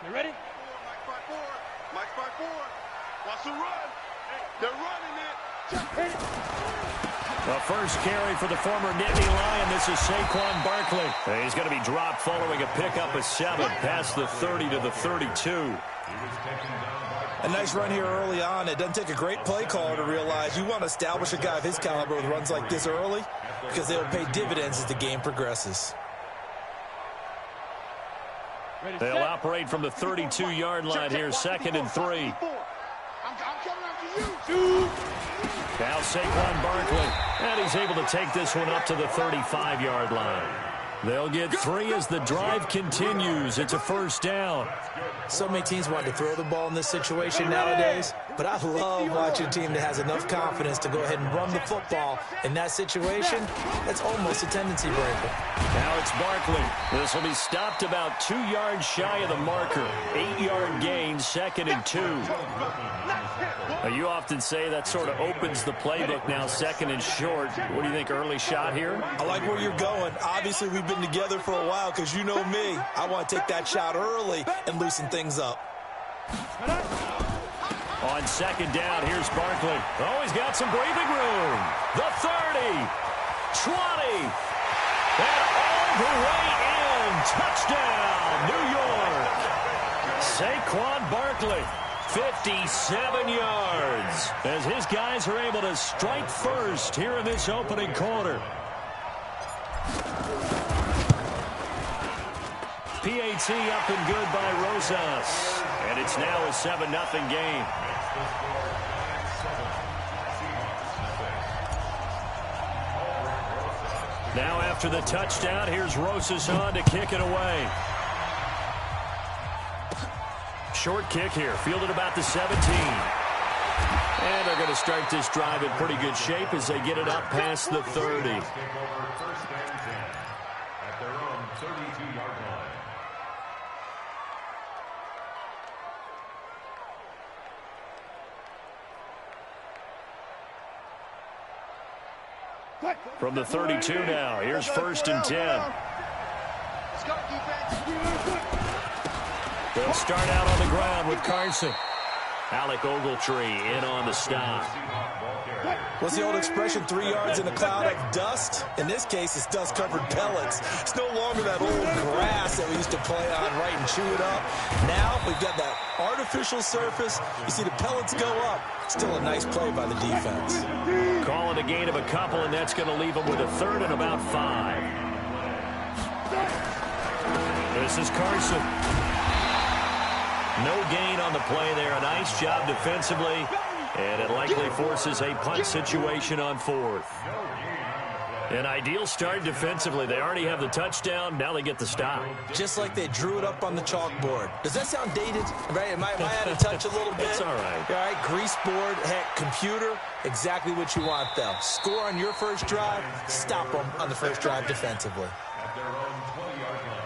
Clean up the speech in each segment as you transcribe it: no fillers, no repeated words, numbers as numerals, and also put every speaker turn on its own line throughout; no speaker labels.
You ready?
Mike's by four. Wants to run. They're running it.
The first carry for the former Nittany Lion. This is Saquon Barkley. He's going to be dropped following a pickup of 7 past the 30 to the 32.
A nice run here early on. It doesn't take a great play caller to realize you want to establish a guy of his caliber with runs like this early because they'll pay dividends as the game progresses.
They'll operate from the 32-yard line here, 2nd and 3. Now Saquon Barkley, and he's able to take this one up to the 35-yard line. They'll get 3 as the drive continues. It's a first down.
So many teams want to throw the ball in this situation nowadays, but I love watching a team that has enough confidence to go ahead and run the football. In that situation, that's almost a tendency breaker.
Now it's Barkley. This will be stopped about 2 yards shy of the marker. 8-yard gain, 2nd and 2. Now, you often say that sort of opens the playbook now, 2nd and short. What do you think, early shot here?
I like where you're going. Obviously, we've been together for a while because you know me. I want to take that shot early and loosen things up.
On 2nd down, here's Barkley. Oh, he's got some breathing room. The 30, 20, and all the way in. Touchdown, New York. Saquon Barkley. 57 yards as his guys are able to strike first here in this opening quarter. PAT up and good by Rosas. And it's now a 7-0 game. Now after the touchdown, here's Rosas on to kick it away. Short kick here, fielded about the 17. And they're going to start this drive in pretty good shape as they get it up past the 30. From the 32 now, here's 1st and 10. They'll start out on the ground with Carson. Alec Ogletree in on the stop.
What's the old expression, 3 yards in a cloud of dust? In this case, it's dust-covered pellets. It's no longer that old grass that we used to play on, right, and chew it up. Now we've got that artificial surface. You see the pellets go up. Still a nice play by the defense.
Calling a gain of a couple, and that's going to leave them with a 3rd and about 5. This is Carson. No gain on the play there. A nice job defensively, and it likely forces a punt situation on 4th. An ideal start defensively. They already have the touchdown. Now they get the stop.
Just like they drew it up on the chalkboard. Does that sound dated? Right? Am I out of touch a little bit?
It's all right.
All right, grease board, heck, computer, exactly what you want, though. Score on your first drive, stop them on the first drive defensively.
At their own 20-yard line.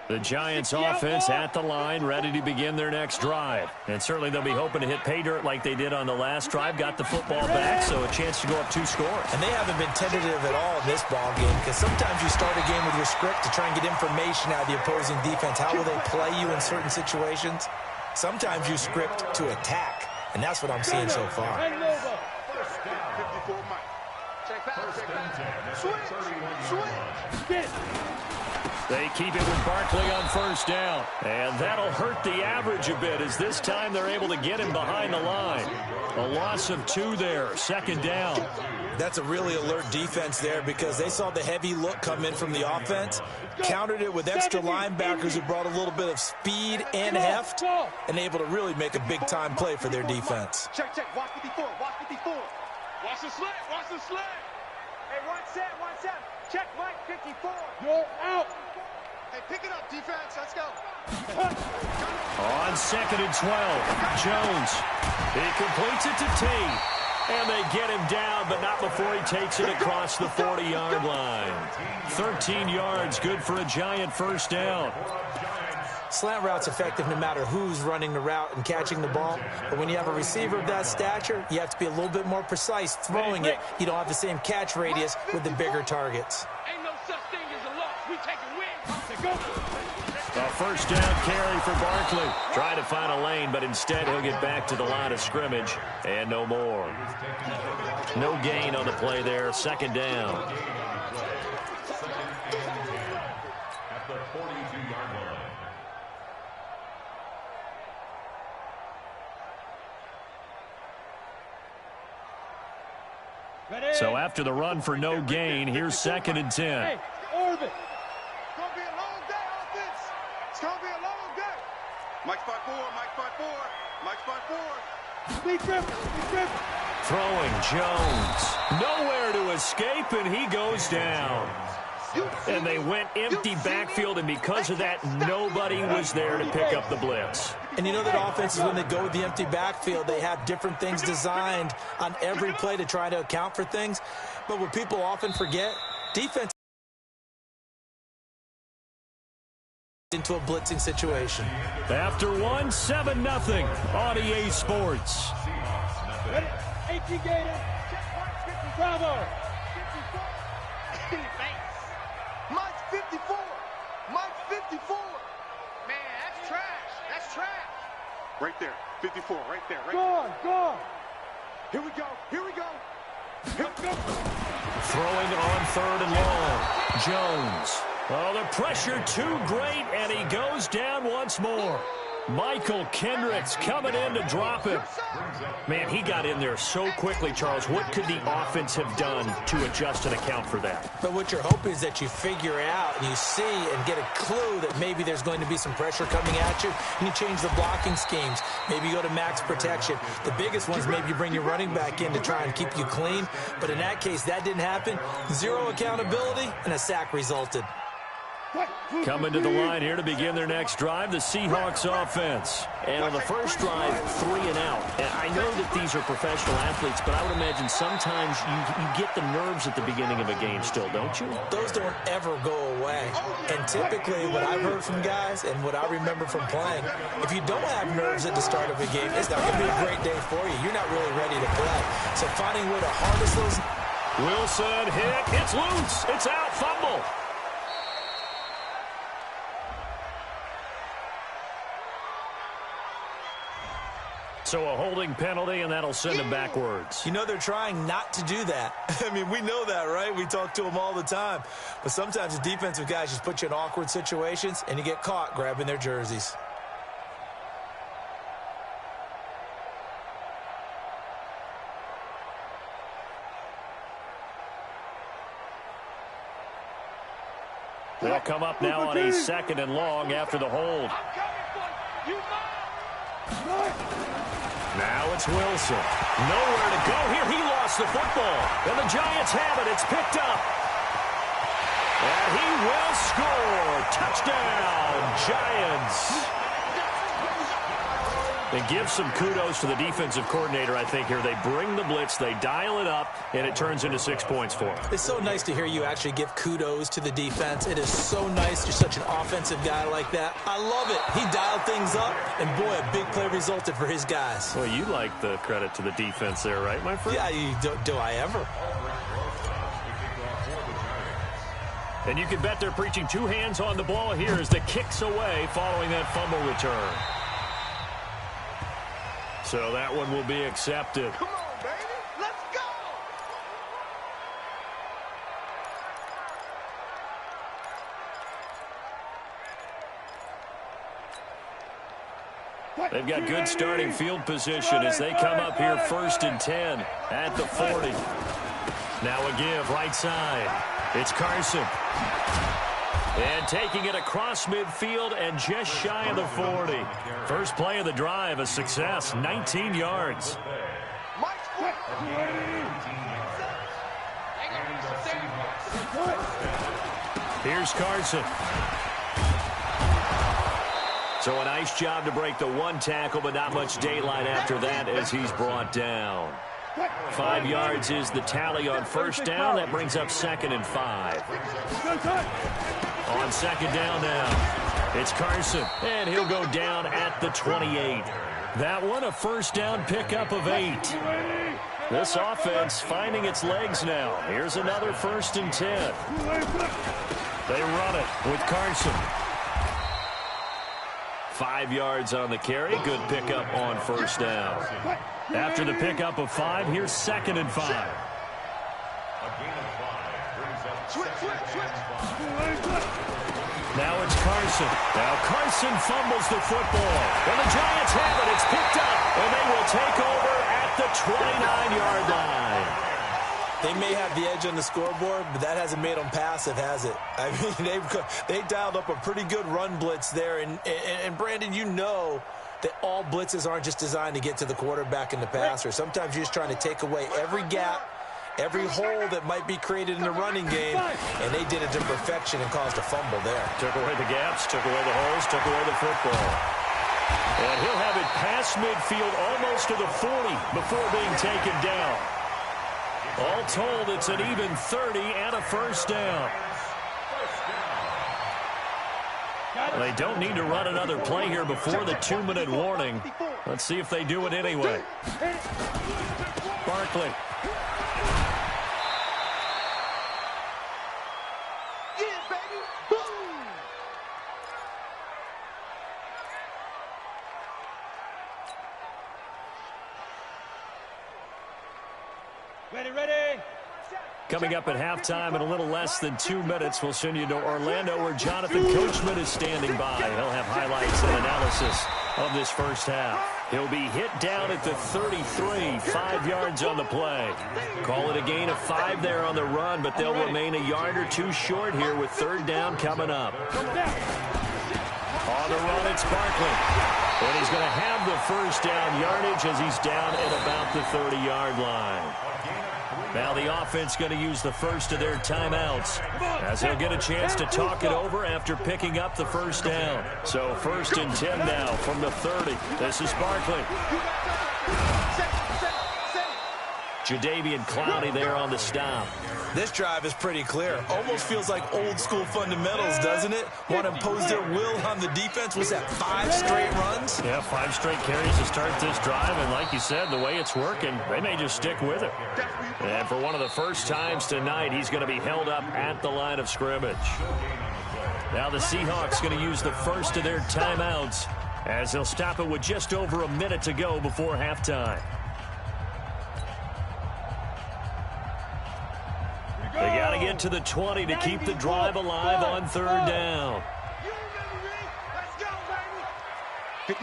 The Giants offense at the line, ready to begin their next drive. And certainly they'll be hoping to hit pay dirt like they did on the last drive. Got the football back, so a chance to go up 2 scores.
And they haven't been tentative at all in this ball game because sometimes you start a game with your script to try and get information out of the opposing defense. How will they play you in certain situations? Sometimes you script to attack, and that's what I'm seeing so far.
First down, 54 Mike. Check back. Switch.
They keep it with Barkley on 1st down. And that'll hurt the average a bit as this time they're able to get him behind the line. A loss of 2 there, 2nd down.
That's a really alert defense there because they saw the heavy look come in from the offense, countered it with extra linebackers who brought a little bit of speed and heft, and able to really make a big-time play for their defense.
Check. Watch 54. Watch the slant. Hey, one set. Check Mike 54.
You're out.
Hey, pick it up, defense. Let's go.
On 2nd and 12, Jones. He completes it to Tate. And they get him down, but not before he takes it across the 40-yard line. 13 yards, good for a Giant first down.
Slant route's effective no matter who's running the route and catching the ball. But when you have a receiver of that stature, you have to be a little bit more precise throwing it. You don't have the same catch radius with the bigger targets.
Ain't no such thing as a loss. We take a win. Go.
A first down carry for Barkley. Trying to find a lane, but instead he'll get back to the line of scrimmage. And no more. No gain on the play there. Second down.
At the 42-yard line.
Ready?
So after the run for no gain, here's 2nd and 10.
Hey, orbit. It's going to be a long day, offense. It's going to be a long day. Mike 5-4, Mike 5-4, Mike 5-4. Big grip, big grip.
Throwing Jones. Nowhere to escape, and he goes down. And they went empty backfield, and because of that, nobody was there to pick up the blitz.
And you know that offenses, when they go with the empty backfield, they have different things designed on every play to try to account for things. But what people often forget, defense into a blitzing situation.
After one, 7-0 on EA Sports.
Ready? 18 Gator. Bravo. 54. Mike's 54. Mike's 54. Man, that's trash. That's trash. Right there. 54. Right there. Right there. Go. Here we go. Here we go. Here we go.
Throwing on 3rd and long. Jones. Oh, the pressure too great, and he goes down once more. Michael Kendricks coming in to drop him. Man, he got in there so quickly, Charles. What could the offense have done to adjust and account for that?
But what you're hoping is that you figure out and you see and get a clue that maybe there's going to be some pressure coming at you, and you change the blocking schemes. Maybe you go to max protection. The biggest ones, maybe you bring your running back in to try and keep you clean. But in that case, that didn't happen. Zero accountability, and a sack resulted.
Coming to the line here to begin their next drive, the Seahawks offense. And on the first drive, 3 and out. And I know that these are professional athletes, but I would imagine sometimes you get the nerves at the beginning of a game still, don't you?
Those don't ever go away. And typically what I've heard from guys and what I remember from playing, if you don't have nerves at the start of a game, it's not going to be a great day for you. You're not really ready to play. So finding a way to harness those.
Wilson hit. It's loose. It's out. Fumble. So a holding penalty, and that'll send him backwards.
You know they're trying not to do that. I mean, we know that, right? We talk to them all the time. But sometimes the defensive guys just put you in awkward situations, and you get caught grabbing their jerseys.
They'll come up now on a 2nd and long after the hold. Now it's Wilson. Nowhere to go here. He lost the football. And the Giants have it. It's picked up. And he will score. Touchdown, Giants. And give some kudos to the defensive coordinator, I think, here. They bring the blitz, they dial it up, and it turns into 6 points for them.
It's so nice to hear you actually give kudos to the defense. It is so nice. You're such an offensive guy like that. I love it. He dialed things up, and boy, a big play resulted for his guys.
Well, you like the credit to the defense there, right, my friend?
Yeah, do I ever?
And you can bet they're preaching 2 hands on the ball here as the kick's away following that fumble return. So that one will be accepted.
Come on, baby. Let's go.
They've got good starting field position as they come up here 1st and 10 at the 40. Now a give right side. It's Carson. And taking it across midfield and just shy of the 40. First play of the drive, a success, 19 yards. Here's Carson. So a nice job to break the 1 tackle, but not much daylight after that as he's brought down. 5 yards is the tally on first down. That brings up 2nd and 5. On 2nd down now. It's Carson, and he'll go down at the 28. That one, a first down pickup of 8. This offense finding its legs now. Here's another 1st and 10. They run it with Carson. 5 yards on the carry. Good pickup on first down. After the pickup of 5, here's 2nd and 5. Now it's Carson. Now Carson fumbles the football. And the Giants have it. It's picked up. And they will take over at the 29-yard line.
They may have the edge on the scoreboard, but that hasn't made them passive, has it? I mean, they dialed up a pretty good run blitz there. And Brandon, you know that all blitzes aren't just designed to get to the quarterback and the passer. Sometimes you're just trying to take away every gap, every hole that might be created in the running game, and they did it to perfection and caused a fumble there.
Took away the gaps, took away the holes, took away the football. And he'll have it past midfield almost to the 40 before being taken down. All told, it's an even 30 and a first down. They don't need to run another play here before the 2-minute warning. Let's see if they do it anyway. Barkley. Coming up at halftime in a little less than 2 minutes, we'll send you to Orlando where Jonathan Coachman is standing by. He'll have highlights and analysis of this first half. He'll be hit down at the 33, 5 yards on the play. Call it a gain of 5 there on the run, but they'll remain a yard or 2 short here with 3rd down coming up. On the run, it's Barkley. And he's going to have the first down yardage as he's down at about the 30-yard line. Now the offense going to use the first of their timeouts as they'll get a chance to talk it over after picking up the first down. So 1st and 10 now from the 30. This is Barkley. Jadeveon Clowney there on the stop.
This drive is pretty clear. Almost feels like old school fundamentals, doesn't it? Want to impose their will on the defense. Was that 5 straight runs?
Yeah, 5 straight carries to start this drive. And like you said, the way it's working, they may just stick with it. And for one of the first times tonight, he's going to be held up at the line of scrimmage. Now the Seahawks going to use the first of their timeouts as they'll stop it with just over a minute to go before halftime. They got to get to the 20 to keep the drive alive on 3rd down.
You remember me? Let's go, baby.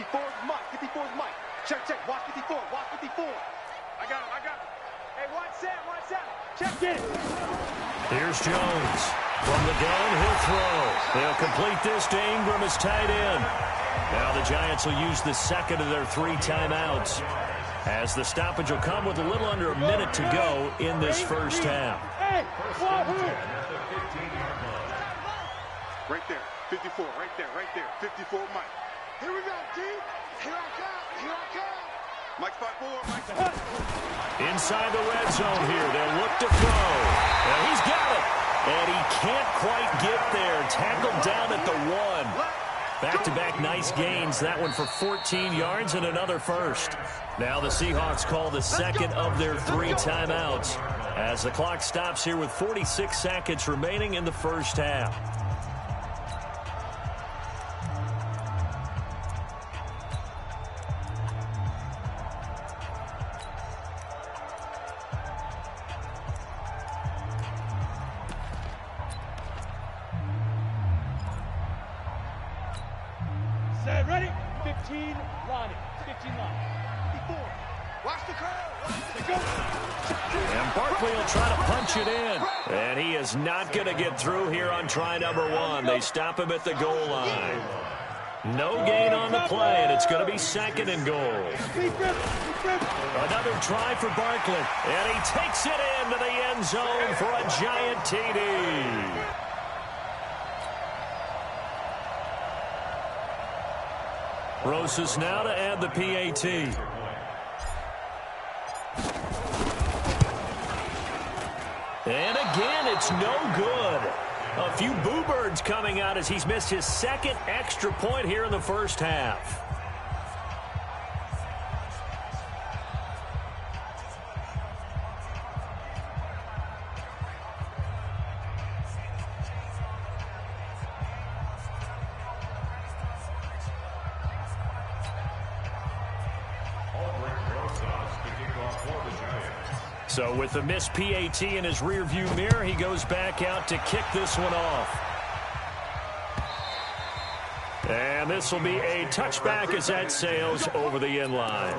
54 is Mike. 54 is Mike. Check. Watch 54. Watch 54. I got him. Hey, watch that. Check it.
Here's Jones. From the gun, he'll throw. They'll complete this to Ingram as tight end. Now the Giants will use the 2nd of their 3 timeouts as the stoppage will come with a little under a minute to go in this first half.
Right there, 54, right there, 54, Mike. Here we go, G. Here I come. Mike 5-4, Mike.
Inside the red zone here, they'll look to throw. And he's got it. And he can't quite get there. Tackled down at the 1. Back-to-back nice gains. That one for 14 yards and another first. Now the Seahawks call the 2nd of their 3 timeouts as the clock stops here with 46 seconds remaining in the first half.
Set, ready? 15, Lonnie. 15 line. 54. Watch the curve. Go.
And Barkley will try to punch it in. And he is not going to get through here on try number 1. They stop him at the goal line. No gain on the play, and it's going to be 2nd and goal. Another try for Barkley. And he takes it into the end zone for a Giant TD. Rosas now to add the PAT. And again, it's no good. A few boo birds coming out as he's missed his second extra point here in the first half. So with the missed PAT in his rearview mirror, he goes back out to kick this one off. And this will be a touchback as that sails over the end line.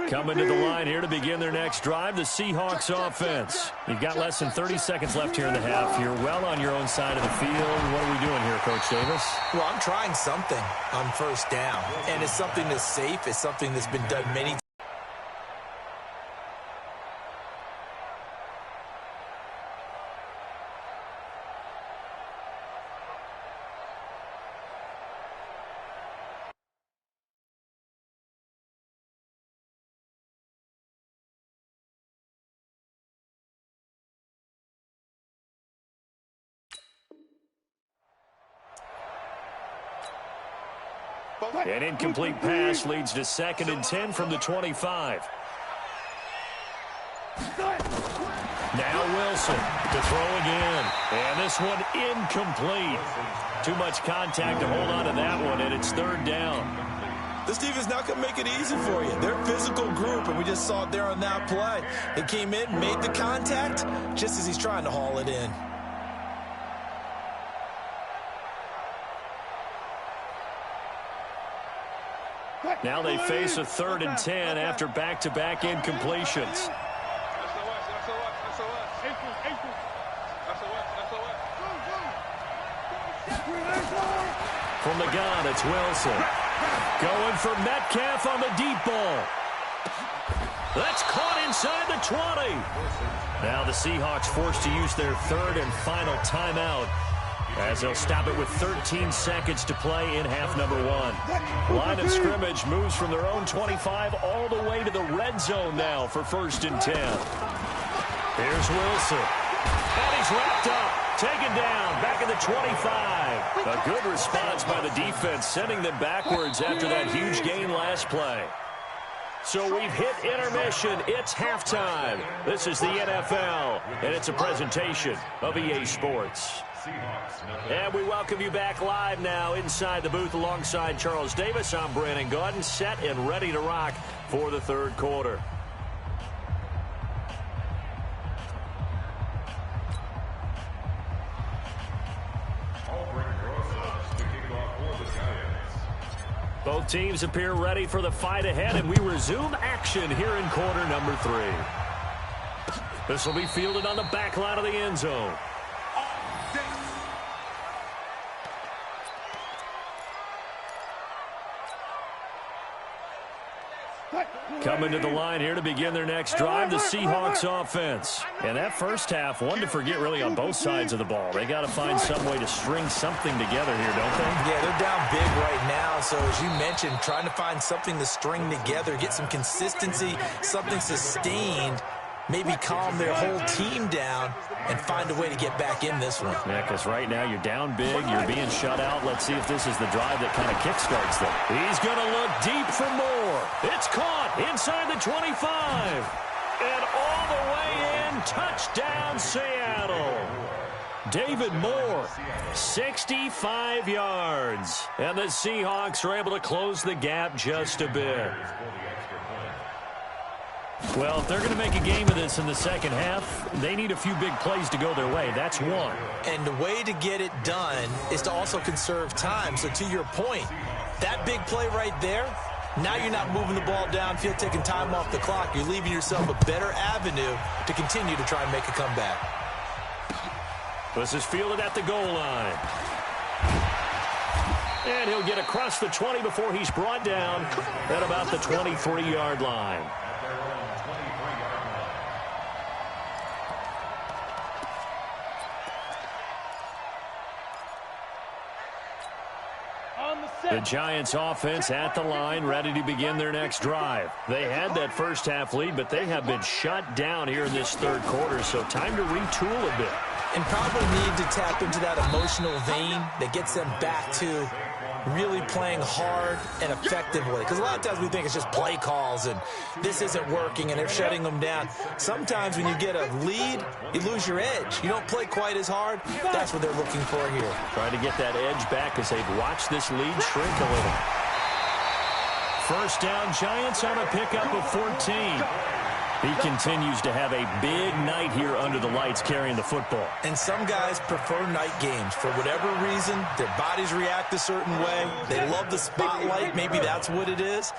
Coming to the line here to begin their next drive, the Seahawks offense. You've got less than 30 seconds left here in the half. You're well on your own side of the field. What are we doing here, Coach Davis?
Well, I'm trying something on first down, and it's something that's safe. It's something that's been done many times.
An incomplete pass leads to 2nd and 10 from the 25. Now Wilson to throw again. And this one incomplete. Too much contact to hold on to that one, and it's 3rd down.
This defense not going to make it easy for you. They're a physical group, and we just saw it there on that play. They came in, made the contact, just as he's trying to haul it in.
Now they face a 3rd and 10 after back-to-back incompletions. From the gun, it's Wilson. Going for Metcalf on the deep ball. That's caught inside the 20. Now the Seahawks forced to use their 3rd and final timeout, as they'll stop it with 13 seconds to play in half number 1. Line of scrimmage moves from their own 25 all the way to the red zone now for 1st and 10. Here's Wilson. And he's wrapped up. Taken down. Back at the 25. A good response by the defense, sending them backwards after that huge gain last play. So we've hit intermission. It's halftime. This is the NFL, and it's a presentation of EA Sports. And we welcome you back live now inside the booth alongside Charles Davis. I'm Brandon Gaudin, set and ready to rock for the 3rd quarter. Both teams appear ready for the fight ahead, and we resume action here in quarter number 3. This will be fielded on the back line of the end zone. Coming to the line here to begin their next drive, the Seahawks offense. And that first half, one to forget really on both sides of the ball. They got to find some way to string something together here, don't they?
Yeah, they're down big right now. So as you mentioned, trying to find something to string together, get some consistency, something sustained, maybe calm their whole team down and find a way to get back in this one.
Yeah, because right now you're down big, you're being shut out. Let's see if this is the drive that kind of kickstarts them. He's going to look deep for more. It's caught inside the 25. And all the way in, touchdown Seattle. David Moore, 65 yards. And the Seahawks are able to close the gap just a bit. Well, if they're going to make a game of this in the second half, they need a few big plays to go their way. That's one.
And the way to get it done is to also conserve time. So to your point, that big play right there, now you're not moving the ball downfield, taking time off the clock. You're leaving yourself a better avenue to continue to try and make a comeback.
This is fielded at the goal line. And he'll get across the 20 before he's brought down at about the 23-yard line. The Giants offense at the line, ready to begin their next drive. They had that first half lead, but they have been shut down here in this third quarter, so time to retool a bit.
And probably need to tap into that emotional vein that gets them back to really playing hard and effectively. Because a lot of times we think it's just play calls and this isn't working and they're shutting them down. Sometimes when you get a lead, you lose your edge. You don't play quite as hard. That's what they're looking for here.
Trying to get that edge back as they've watched this lead shrink a little. First down, Giants on a pickup of 14. He continues to have a big night here under the lights carrying the football.
And some guys prefer night games. For whatever reason, their bodies react a certain way. They love the spotlight. Maybe that's what it is.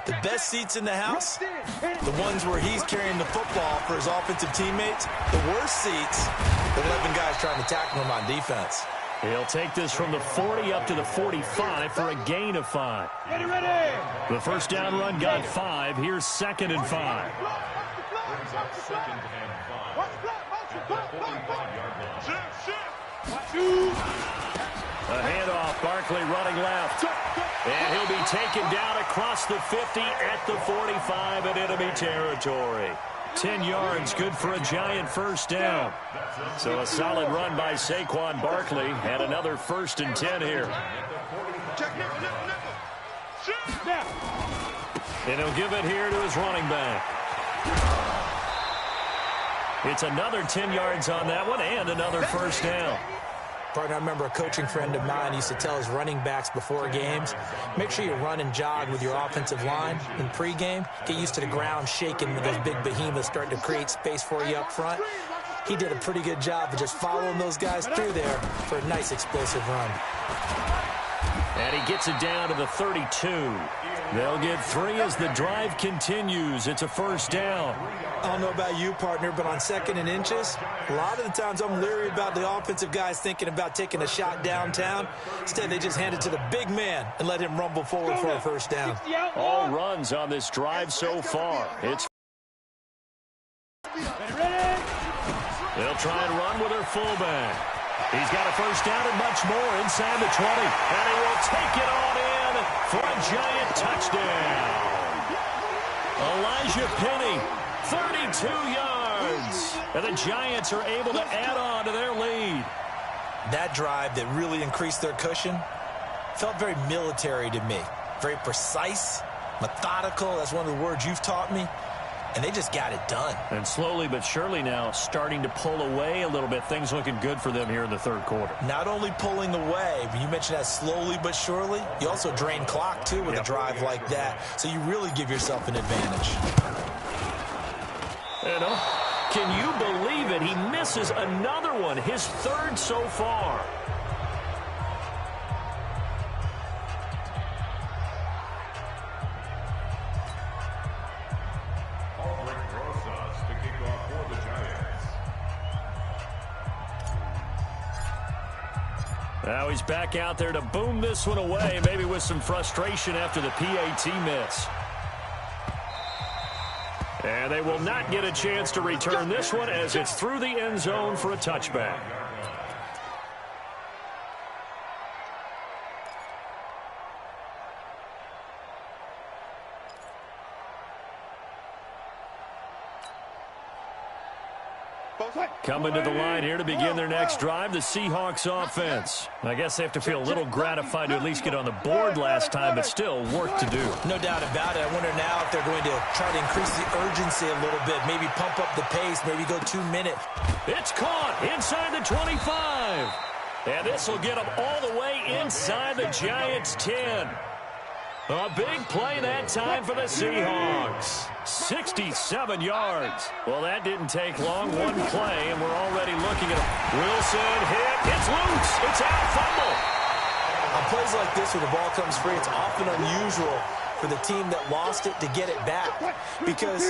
The best seats in the house, the ones where he's carrying the football for his offensive teammates. The worst seats, the 11 guys trying to tackle him on defense.
He'll take this from the 40 up to the 45 for a gain of 5. The first down run got 5. Here's 2nd and 5.
Brings up 2nd and 5. At the 45-yard line.
A handoff, Barkley running left. And he'll be taken down across the 50 at the 45 in enemy territory. 10 yards, good for a Giant first down. So a solid run by Saquon Barkley, and another 1st and 10 here. And he'll give it here to his running back. It's another 10 yards on that one, and another first down.
Partner, I remember a coaching friend of mine used to tell his running backs before games, make sure you run and jog with your offensive line in pregame. Get used to the ground shaking with those big behemoths starting to create space for you up front. He did a pretty good job of just following those guys through there for a nice explosive run.
And he gets it down to the 32. They'll get 3 as the drive continues. It's a first down.
I don't know about you, partner, but on 2nd and inches, a lot of the times I'm leery about the offensive guys thinking about taking a shot downtown. Instead, they just hand it to the big man and let him rumble forward for a first down.
All runs on this drive so far. They'll try and run with their fullback. He's got a first down and much more inside the 20. And he will take it on in for a Giant touchdown. Elijah Penny, 32 yards. And the Giants are able to add on to their lead.
That drive that really increased their cushion felt very military to me. Very precise, methodical. That's one of the words you've taught me. And they just got it done.
And slowly but surely now starting to pull away a little bit. Things looking good for them here in the third quarter.
Not only pulling away, but you mentioned that slowly but surely. You also drain clock, too, with a drive like that. So you really give yourself an advantage.
Can you believe it? He misses another one, his 3rd so far. Now he's back out there to boom this one away, maybe with some frustration after the PAT miss. And they will not get a chance to return this one as it's through the end zone for a touchback. Coming to the line here to begin their next drive, the Seahawks offense. I guess they have to feel a little gratified to at least get on the board last time, but still work to do.
No doubt about it. I wonder now if they're going to try to increase the urgency a little bit, maybe pump up the pace, maybe go 2 minutes.
It's caught inside the 25. And this will get them all the way inside the Giants' 10. A big play that time for the Seahawks. 67 yards. Well, that didn't take long. One play, and we're already looking at Wilson hit. It's loose. It's out. Fumble.
On plays like this where the ball comes free, it's often unusual for the team that lost it to get it back. Because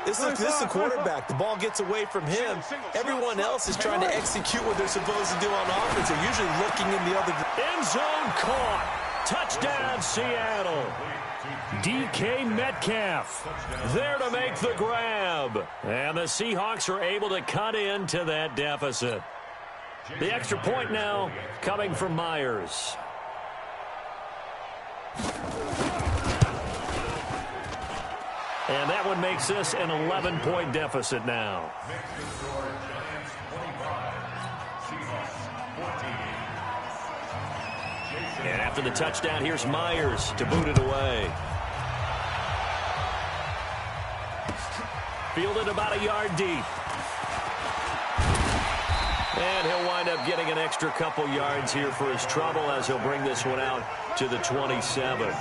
this is the quarterback. The ball gets away from him. Everyone else is trying to execute what they're supposed to do on offense. They're usually looking in the other direction.
End zone caught. Touchdown, Seattle. DK Metcalf there to make the grab. And the Seahawks are able to cut into that deficit. The extra point now coming from Myers. And that one makes this an 11-point deficit now.
Next to score, Giants 25, Seahawks 14.
And after the touchdown, here's Myers to boot it away. Fielded about a yard deep. And he'll wind up getting an extra couple yards here for his trouble as he'll bring this one out to the 27.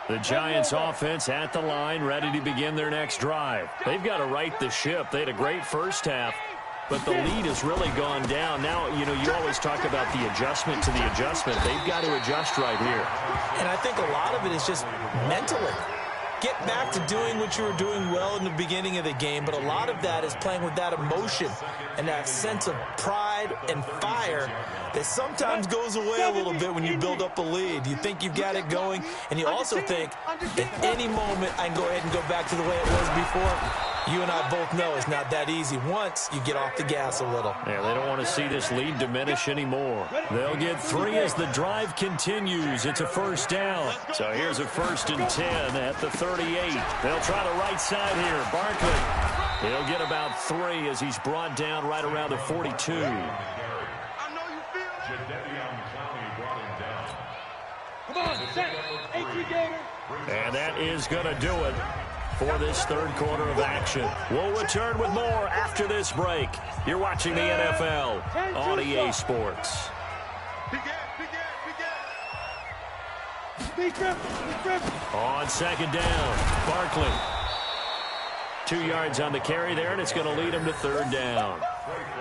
The Giants offense at the line, ready to begin their next drive. They've got to right the ship. They had a great first half, but the lead has really gone down. Now, you know, you always talk about the adjustment to the adjustment. They've got to adjust right here.
And I think a lot of it is just mentally. Get back to doing what you were doing well in the beginning of the game, but a lot of that is playing with that emotion and that sense of pride and fire that sometimes goes away a little bit when you build up a lead. You think you've got it going, and you also think at any moment I can go ahead and go back to the way it was before. You and I both know it's not that easy once you get off the gas a little.
Yeah, they don't want to see this lead diminish anymore. They'll get 3 as the drive continues. It's a first down. So here's a 1st and 10 at the 38. They'll try the right side here. Barkley. He'll get about 3 as he's brought down right around the 42.
I know you feel it. Come on, set. HE Gator.
And that is going to do it for this third quarter of action. We'll return with more after this break. You're watching the NFL on EA Sports. On second down, Barkley. 2 yards on the carry there, and it's going to lead him to third down.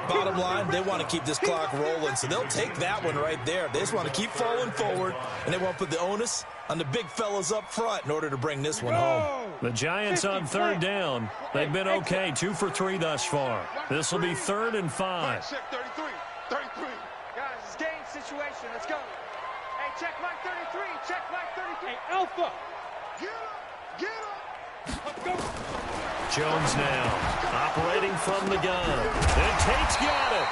Bottom line, they want to keep this clock rolling, so they'll take that one right there. They just want to keep falling forward, and they want to put the onus on the big fellas up front in order to bring this one home.
The Giants on third down. They've been okay, 2 for 3 thus far. This will be 3rd and 5.
Check 33. Guys, it's game situation. Let's go. Hey, check Mike 33. Check Mike 33. Hey, Alpha. Get up. Let's go.
Jones now operating from the gun. And Tate's got it.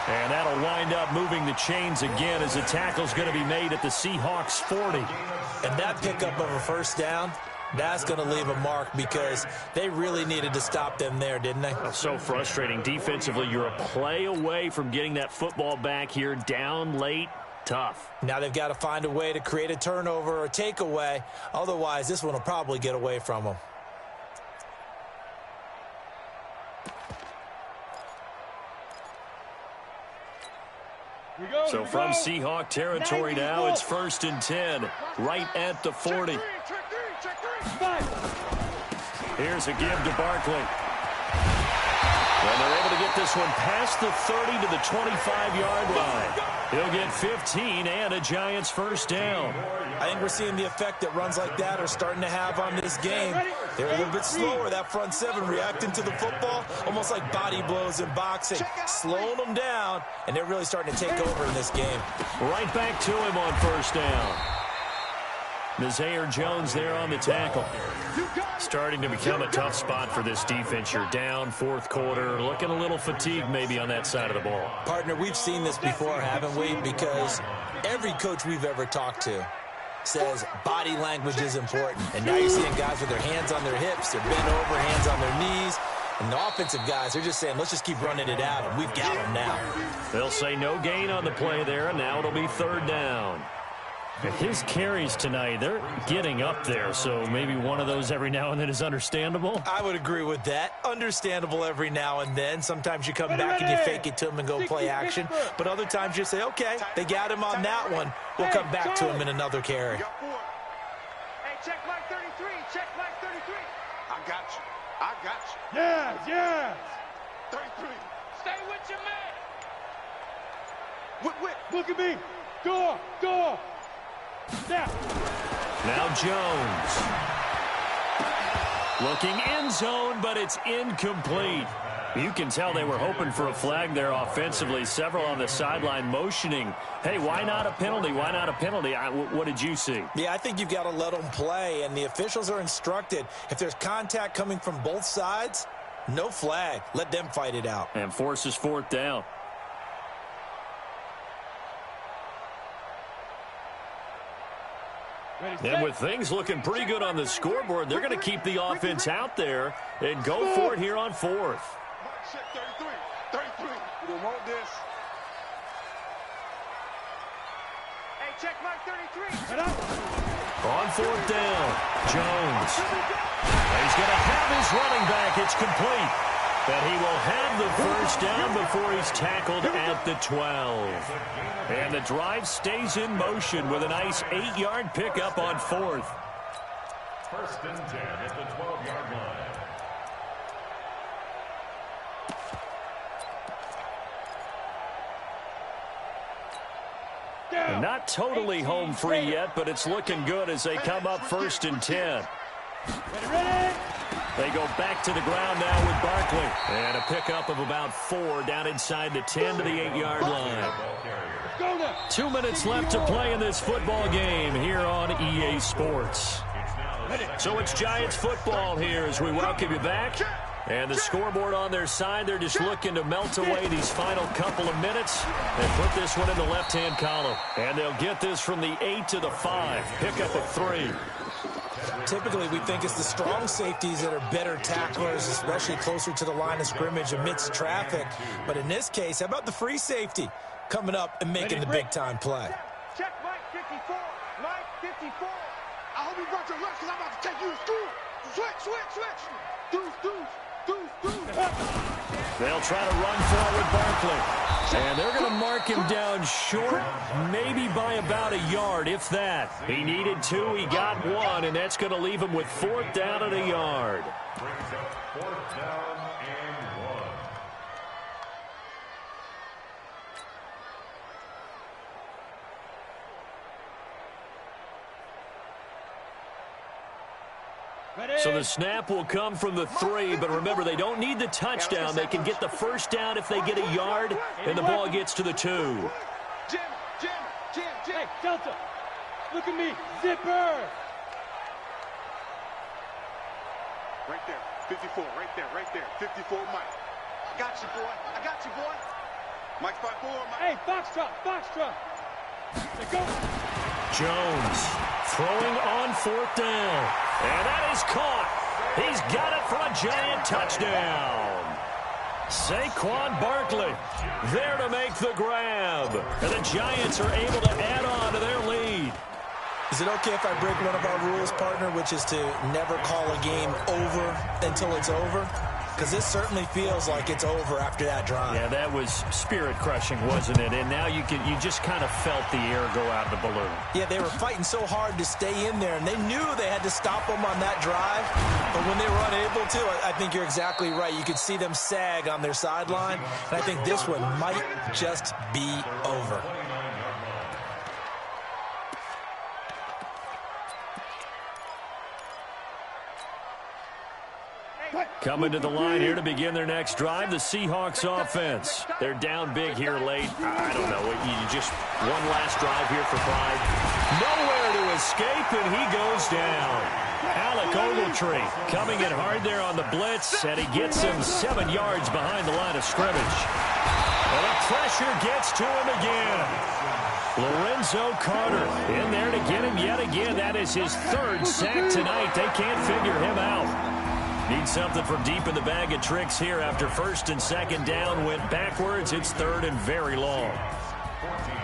And that'll wind up moving the chains again as the tackle's going to be made at the Seahawks 40.
And that pickup of a first down, that's going to leave a mark because they really needed to stop them there, didn't they?
So frustrating. Defensively, you're a play away from getting that football back here down late. Tough.
Now they've got to find a way to create a turnover or a takeaway. Otherwise, this one will probably get away from them.
So from Seahawk territory now, it's 1st and 10, right at the 40. Here's a give to Barkley. And they're able to get this one past the 30 to the 25-yard line. He'll get 15 and a Giants first down.
I think we're seeing the effect that runs like that are starting to have on this game. They're a little bit slower, that front seven, reacting to the football, almost like body blows in boxing, slowing them down, and they're really starting to take over in this game.
Right back to him on first down. Nazaire Jones there on the tackle. Starting to become a tough spot for this defense. You're down, 4th quarter, looking a little fatigued maybe on that side of the ball.
Partner, we've seen this before, haven't we? Because every coach we've ever talked to says body language is important. And now you're seeing guys with their hands on their hips, they're bent over, hands on their knees. And the offensive guys, they're just saying, let's just keep running it out, and we've got them now.
They'll say no gain on the play there, and now it'll be 3rd down. His carries tonight, they're getting up there, so maybe one of those every now and then is understandable.
I would agree with that. Understandable every now and then. Sometimes you come back and you fake it to him and go play action. But other times you say, okay, they got him on that one. We'll come back to him in another carry.
Hey, check Mike 33. Check Mike 33. I got you. Yes. 33. Stay with your man. Look at me. Go.
Now Jones. Looking end zone, but it's incomplete. You can tell they were hoping for a flag there offensively. Several on the sideline motioning. Hey, why not a penalty? Why not a penalty? What did you see?
Yeah, I think you've got to let them play, and the officials are instructed. If there's contact coming from both sides, no flag. Let them fight it out.
And forces 4th down. And with things looking pretty good on the scoreboard, they're going to keep the offense out there and go for it here on fourth.
Check 33. 33. We don't want this. Hey, check mark 33.
On fourth down, Jones. He's going to have his running back. It's complete. But he will have the first down before he's tackled at the 12. And the drive stays in motion with a nice 8-yard pickup on fourth.
First and 10 at the 12-yard line.
And not totally home free yet, but it's looking good as they come up first and 10. They go back to the ground now with Barkley. And a pickup of about 4 down inside the 10 to the 8-yard line. 2 minutes left to play in this football game here on EA Sports. So it's Giants football here as we welcome you back. And the scoreboard on their side, they're just looking to melt away these final couple of minutes and put this one in the left-hand column. And they'll get this from the 8 to the 5. Pickup of 3.
Typically, we think it's the strong safeties that are better tacklers, especially closer to the line of scrimmage amidst traffic. But in this case, how about the free safety coming up and making the big-time play?
Check Mike 54. Mike 54. I hope you brought your lunch because I'm about to take you to school. Switch. Deuce.
They'll try to run forward Barkley. And they're going to mark him down short, maybe by about a yard, if that. He needed 2, he got 1, and that's going to leave him with 4th down and a yard.
Brings up 4th down and 1.
So the snap will come from the 3, but remember, they don't need the touchdown. They can get the first down if they get a yard, and the ball gets to the 2.
Jim. Hey, Delta. Look at me. Zipper. Right there. 54. Right there. 54, Mike. I got you, boy. Mike's by 4, Mike. Hey, Foxtrot. Let's go.
Jones throwing on 4th down. And that is caught. He's got it for a Giant touchdown. Saquon Barkley there to make the grab. And the Giants are able to add on to their lead.
Is it okay if I break one of our rules, partner, which is to never call a game over until it's over? Because this certainly feels like it's over after that drive.
Yeah, that was spirit-crushing, wasn't it? And now you just kind of felt the air go out of the balloon.
Yeah, they were fighting so hard to stay in there, and they knew they had to stop them on that drive. But when they were unable to, I think you're exactly right. You could see them sag on their sideline, and I think this one might just be over.
Coming to the line here to begin their next drive, the Seahawks offense. They're down big here late. I don't know. You just one last drive here for pride. Nowhere to escape, and he goes down. Alec Ogletree coming in hard there on the blitz, and he gets him 7 yards behind the line of scrimmage. And the pressure gets to him again. Lorenzo Carter in there to get him yet again. That is his 3rd sack tonight. They can't figure him out. Need something from deep in the bag of tricks here after 1st and 2nd down went backwards. It's 3rd and very long.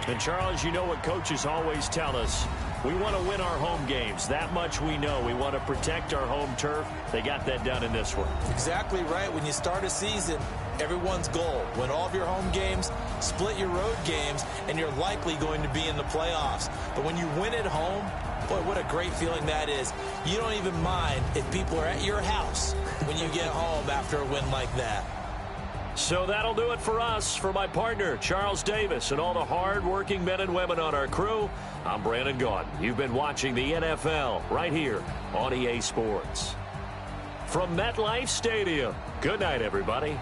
And, Charles, you know what coaches always tell us. We want to win our home games. That much we know. We want to protect our home turf. They got that done in this one.
Exactly right. When you start a season, everyone's goal, win all of your home games, split your road games, and you're likely going to be in the playoffs. But when you win at home, boy, what a great feeling that is. You don't even mind if people are at your house when you get home after a win like that.
So that'll do it for us. For my partner, Charles Davis, and all the hard-working men and women on our crew, I'm Brandon Gaudin. You've been watching the NFL right here on EA Sports. From MetLife Stadium, good night, everybody.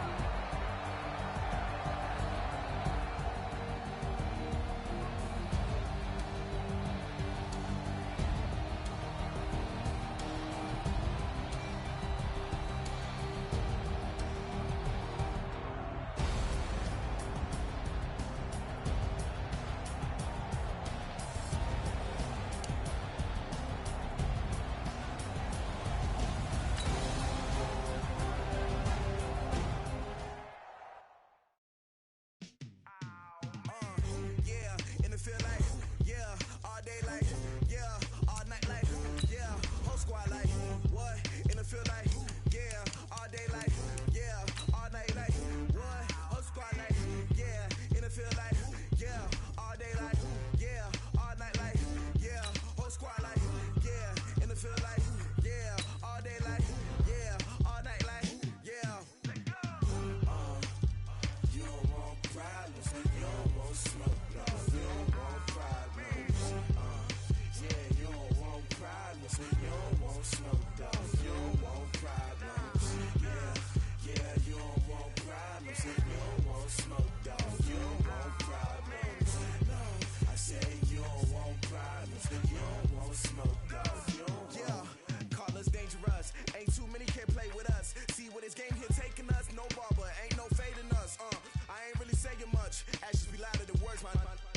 feel like, yeah, all day like, yeah, all night like, yeah, whole squad like, what? And it feel like, yeah, all day like, yeah, all night like, what? Whole squad like, yeah, and it feel like, yeah, all day like, yeah, all night like, yeah, whole squad like, yeah, and it feel like, yeah, all day like, yeah, all night like, yeah. You don't want problems, you don't want smoke, no, you don't want problems. Yeah, you don't want problems, you don't want smoke, dog, you don't want problems. Yeah, you don't want problems, you don't want smoke, dog, you don't want problems. No, I say you don't want problems, you don't want smoke, dog, you don't want. Yeah, call us dangerous, ain't too many can play with us. See where this game here taking us, no barber, ain't no fading us. I ain't really saying much, actions be louder than words, man.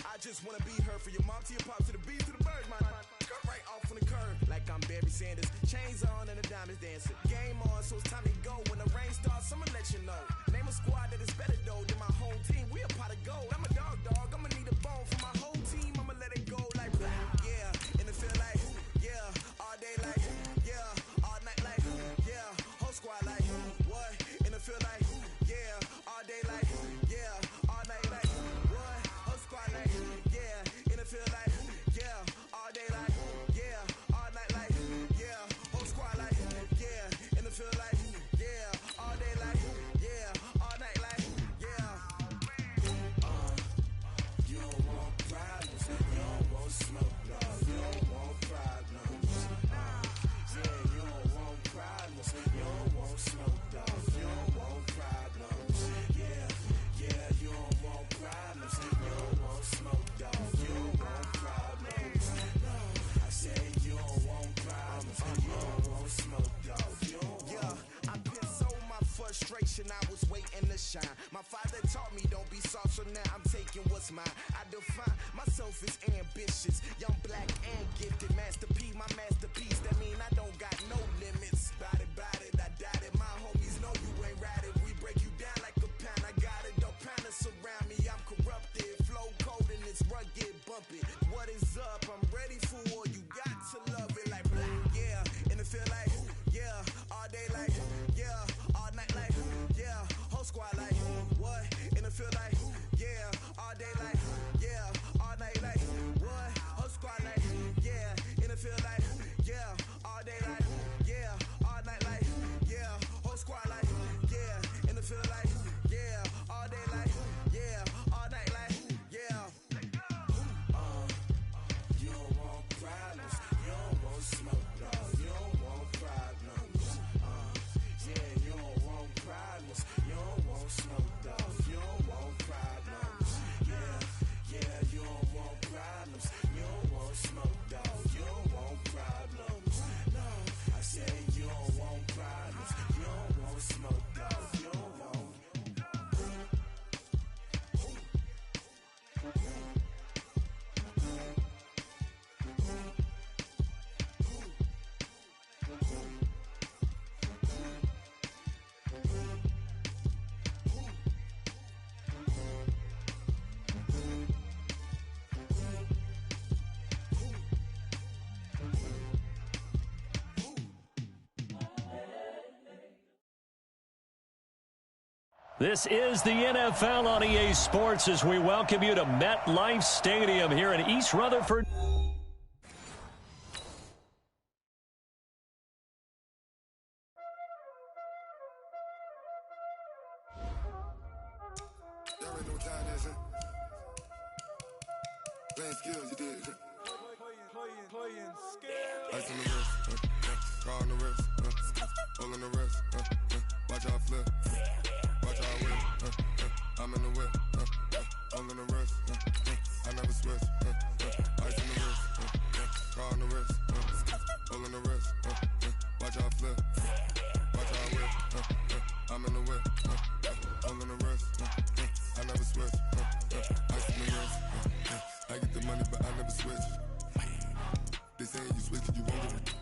I just wanna be heard, for your mom to your pop to the bees to the birds, man. Cut right off on the curb, like I'm Barry Sanders. Chains on and the diamonds dancing. Game on, so it's time to go. When the rain starts, I'ma let you know. Name a squad that is better though than my home team. We a pot of gold. I'm a dog, I'ma need a bone for my whole team. I'ma let it go like blah. Yeah, and it feel like, yeah, all day like, yeah, all night like, yeah, whole squad like, what? And it feel like, yeah, all day like, yeah, all night like, what? Whole squad like, yeah, and it feel like, yeah, all day like, yeah, all night like, yeah, whole squad like, yeah, and it feel like, yeah, all day like, yeah, all night like, yeah. You don't want problems, you don't want smoke, no, you don't want problems. Yeah, you don't want problems, you don't want smoke, dog, you don't want problems. Yeah, you don't want problems, you don't want smoke, dog, you don't want problems. No, I say you don't want problems, you don't want smoke, dog, you don't want. Yeah, I put so my frustration, I was waiting to shine. My father taught me don't be soft, so now I'm taking what's mine. I define myself as ambitious, young, black, and gifted. Master P, my masterpiece, that mean I don't got no limits. Bout it, I doubt it. My homies know you ain't ride it. We break you down like a pound. I got it, don't pound us around me. I'm corrupted, flow cold and it's rugged, bumpy. What is up? I'm ready for war. You got to love it like blah. Yeah, and it feel like, yeah, all day like, yeah, all night like, yeah, whole squad like, what? And it feel like, yeah, all day like, yeah, all night like, what? Whole squad like, yeah, and it feel like, yeah, all day like, yeah, all night like, yeah, whole squad like, yeah, and it feel like, yeah, all day like, yeah, all night like, yeah. You don't want problems, you don't want smoke, dog, you don't want problems. Yeah, you don't want problems, you don't want smoke, dog, you don't want problems. Yeah, you don't want problems, you don't want smoke, dog, you don't want problems. No, I say you don't want problems, you don't want smoke, dog, you don't want.
This is the NFL on EA Sports as we welcome you to MetLife Stadium here in East Rutherford.
Y'all already know what time it is, huh? Playing skills, you did. Playing skills. Ice on the wrist, car on the wrist, hole in the wrist, watch how I flip, watch how I whip, I'm in the whip, hole in the wrist, I never switch, ice on the wrist, car on the wrist, hole in the wrist, watch how I flip, watch how I whip, I'm in the whip, hole in the wrist, I never switch, ice on the wrist, I get the money but I never switch. They say you switch it, you won't get it.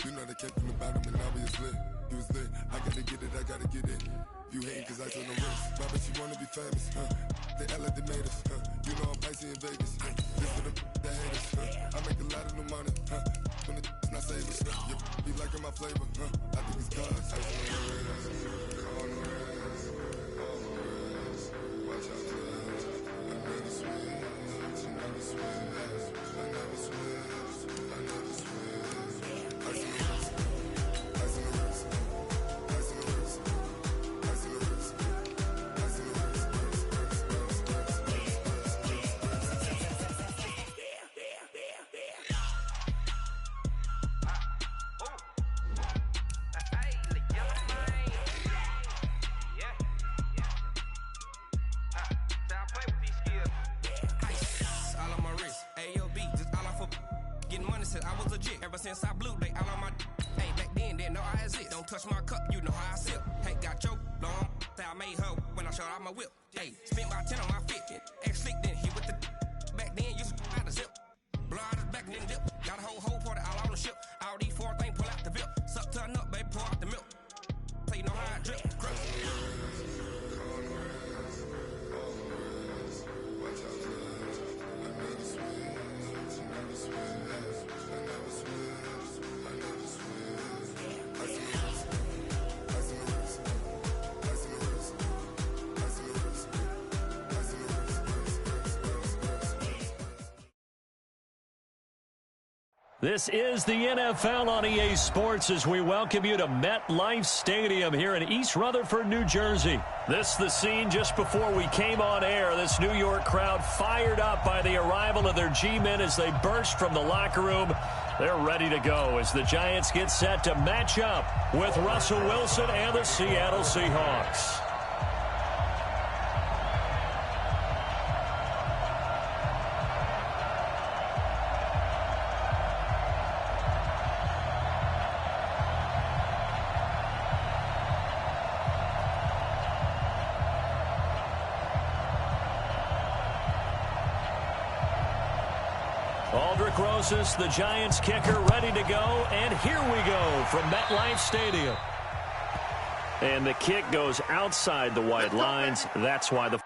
You know they kept in the bottom and now we is lit. You was lit, I gotta get it, I gotta get it. You hating cause I told no risk. My bitch, you wanna be famous, they act like they made us. You know I'm icy in Vegas. This for the that hate us. I make a lot of new money. When it's not saving. Be liking my flavor. I think it's God's. Ice on the wrist, on the wrist, on the wrist. Watch out, cuz I never switch. I never switch. I never switch. I never switch. Ice on the wrist. Ice on the wrist. Ice on the wrist. Ice on the wrist. Ice on the wrist.
All on my wrist, AOB, just all off of getting money since I was legit. Ever since I blew, they all on my hey, back then, didn't know I exist. Don't touch my cup, you know how I sip. Hey, got choked, long, say I made her when I showed out my whip. Hey, spent about 10 on my fit, ex slick, then hit with the back then, used to out the zip. Blow out his back and then dip. Got a whole party all on the ship. All these four things, pull out the VIP. Suck, turn up, baby, pour out the milk. So you know how I drip, crip.
This is the NFL on EA Sports as we welcome you to MetLife Stadium here in East Rutherford, New Jersey. This is the scene just before we came on air. This New York crowd fired up by the arrival of their G-men as they burst from the locker room. They're ready to go as the Giants get set to match up with Russell Wilson and the Seattle Seahawks. Aldrich Rosas, the Giants kicker, ready to go. And here we go from MetLife Stadium. And the kick goes outside the white lines. That's why the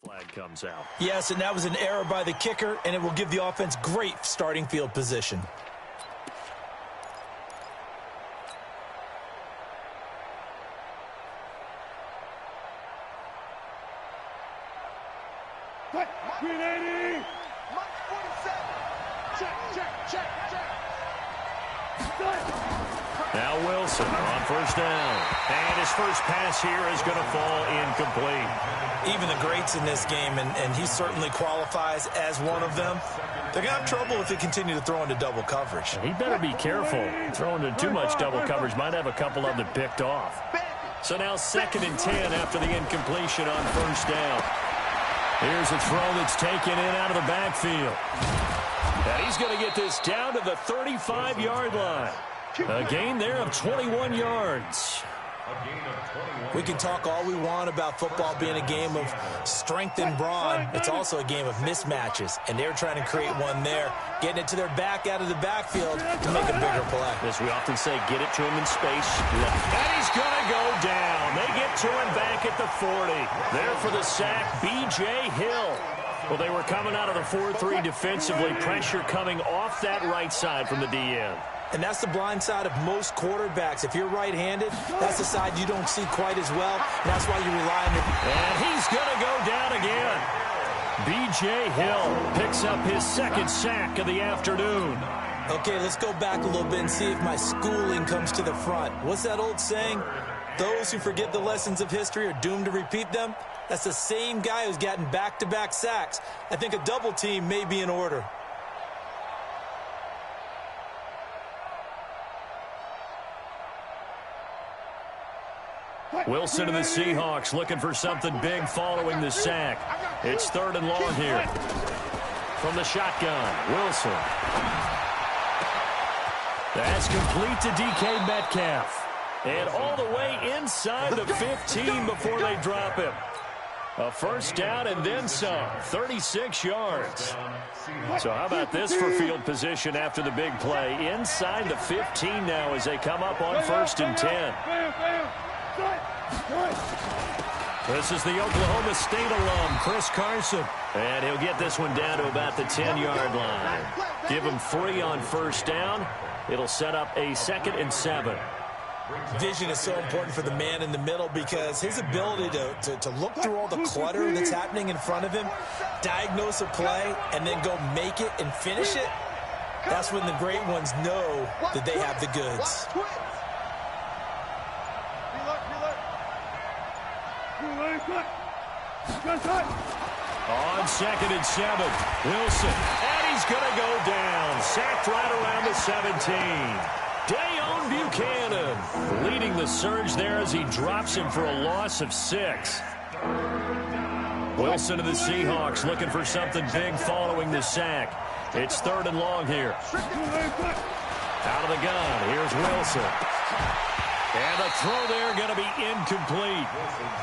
flag comes out.
Yes, and that was an error by the kicker, and it will give the offense great starting field position.
Grenade! Mike 47! Check!
Now Wilson on first down. And his first pass here is going to fall incomplete.
Even the greats in this game, and he certainly qualifies as one of them, they're going to have trouble if they continue to throw into double coverage.
He better be careful. Throwing into too much double coverage might have a couple of them picked off. So now 2nd and 10 after the incompletion on first down. Here's a throw that's taken in out of the backfield. And he's going to get this down to the 35-yard line. A gain there of 21 yards.
We can talk all we want about football being a game of strength and brawn. It's also a game of mismatches, and they're trying to create one there, getting it to their back out of the backfield to make a bigger play.
As we often say, get it to him in space. And he's going to go down. They get to him back at the 40. There for the sack, B.J. Hill. Well, they were coming out of the 4-3 defensively. Pressure coming off that right side from the DN.
And that's the blind side of most quarterbacks. If you're right-handed, that's the side you don't see quite as well. And that's why you rely on it.
And he's going to go down again. B.J. Hill picks up his second sack of the afternoon.
Okay, let's go back a little bit and see if my schooling comes to the front. What's that old saying? Those who forget the lessons of history are doomed to repeat them. That's the same guy who's gotten back-to-back sacks. I think a double team may be in order.
Wilson and the Seahawks looking for something big following the sack. It's 3rd and long here. From the shotgun, Wilson. That's complete to DK Metcalf. And all the way inside the 15 before they drop him. A first down and then some. 36 yards. So how about this for field position after the big play? Inside the 15 now as they come up on 1st and 10. This is the Oklahoma State alum, Chris Carson. And he'll get this one down to about the 10-yard line. Give him 3 on first down. It'll set up a 2nd and 7.
Vision is so important for the man in the middle because his ability to look through all the clutter that's happening in front of him, diagnose a play, and then go make it and finish it, that's when the great ones know that they have the goods.
On 2nd and 7, Wilson, and he's going to go down. Sacked right around the 17. Dayon Buchanan leading the surge there as he drops him for a loss of 6. Wilson and the Seahawks looking for something big following the sack. It's 3rd and long here. Out of the gun, here's Wilson. And the throw there going to be incomplete.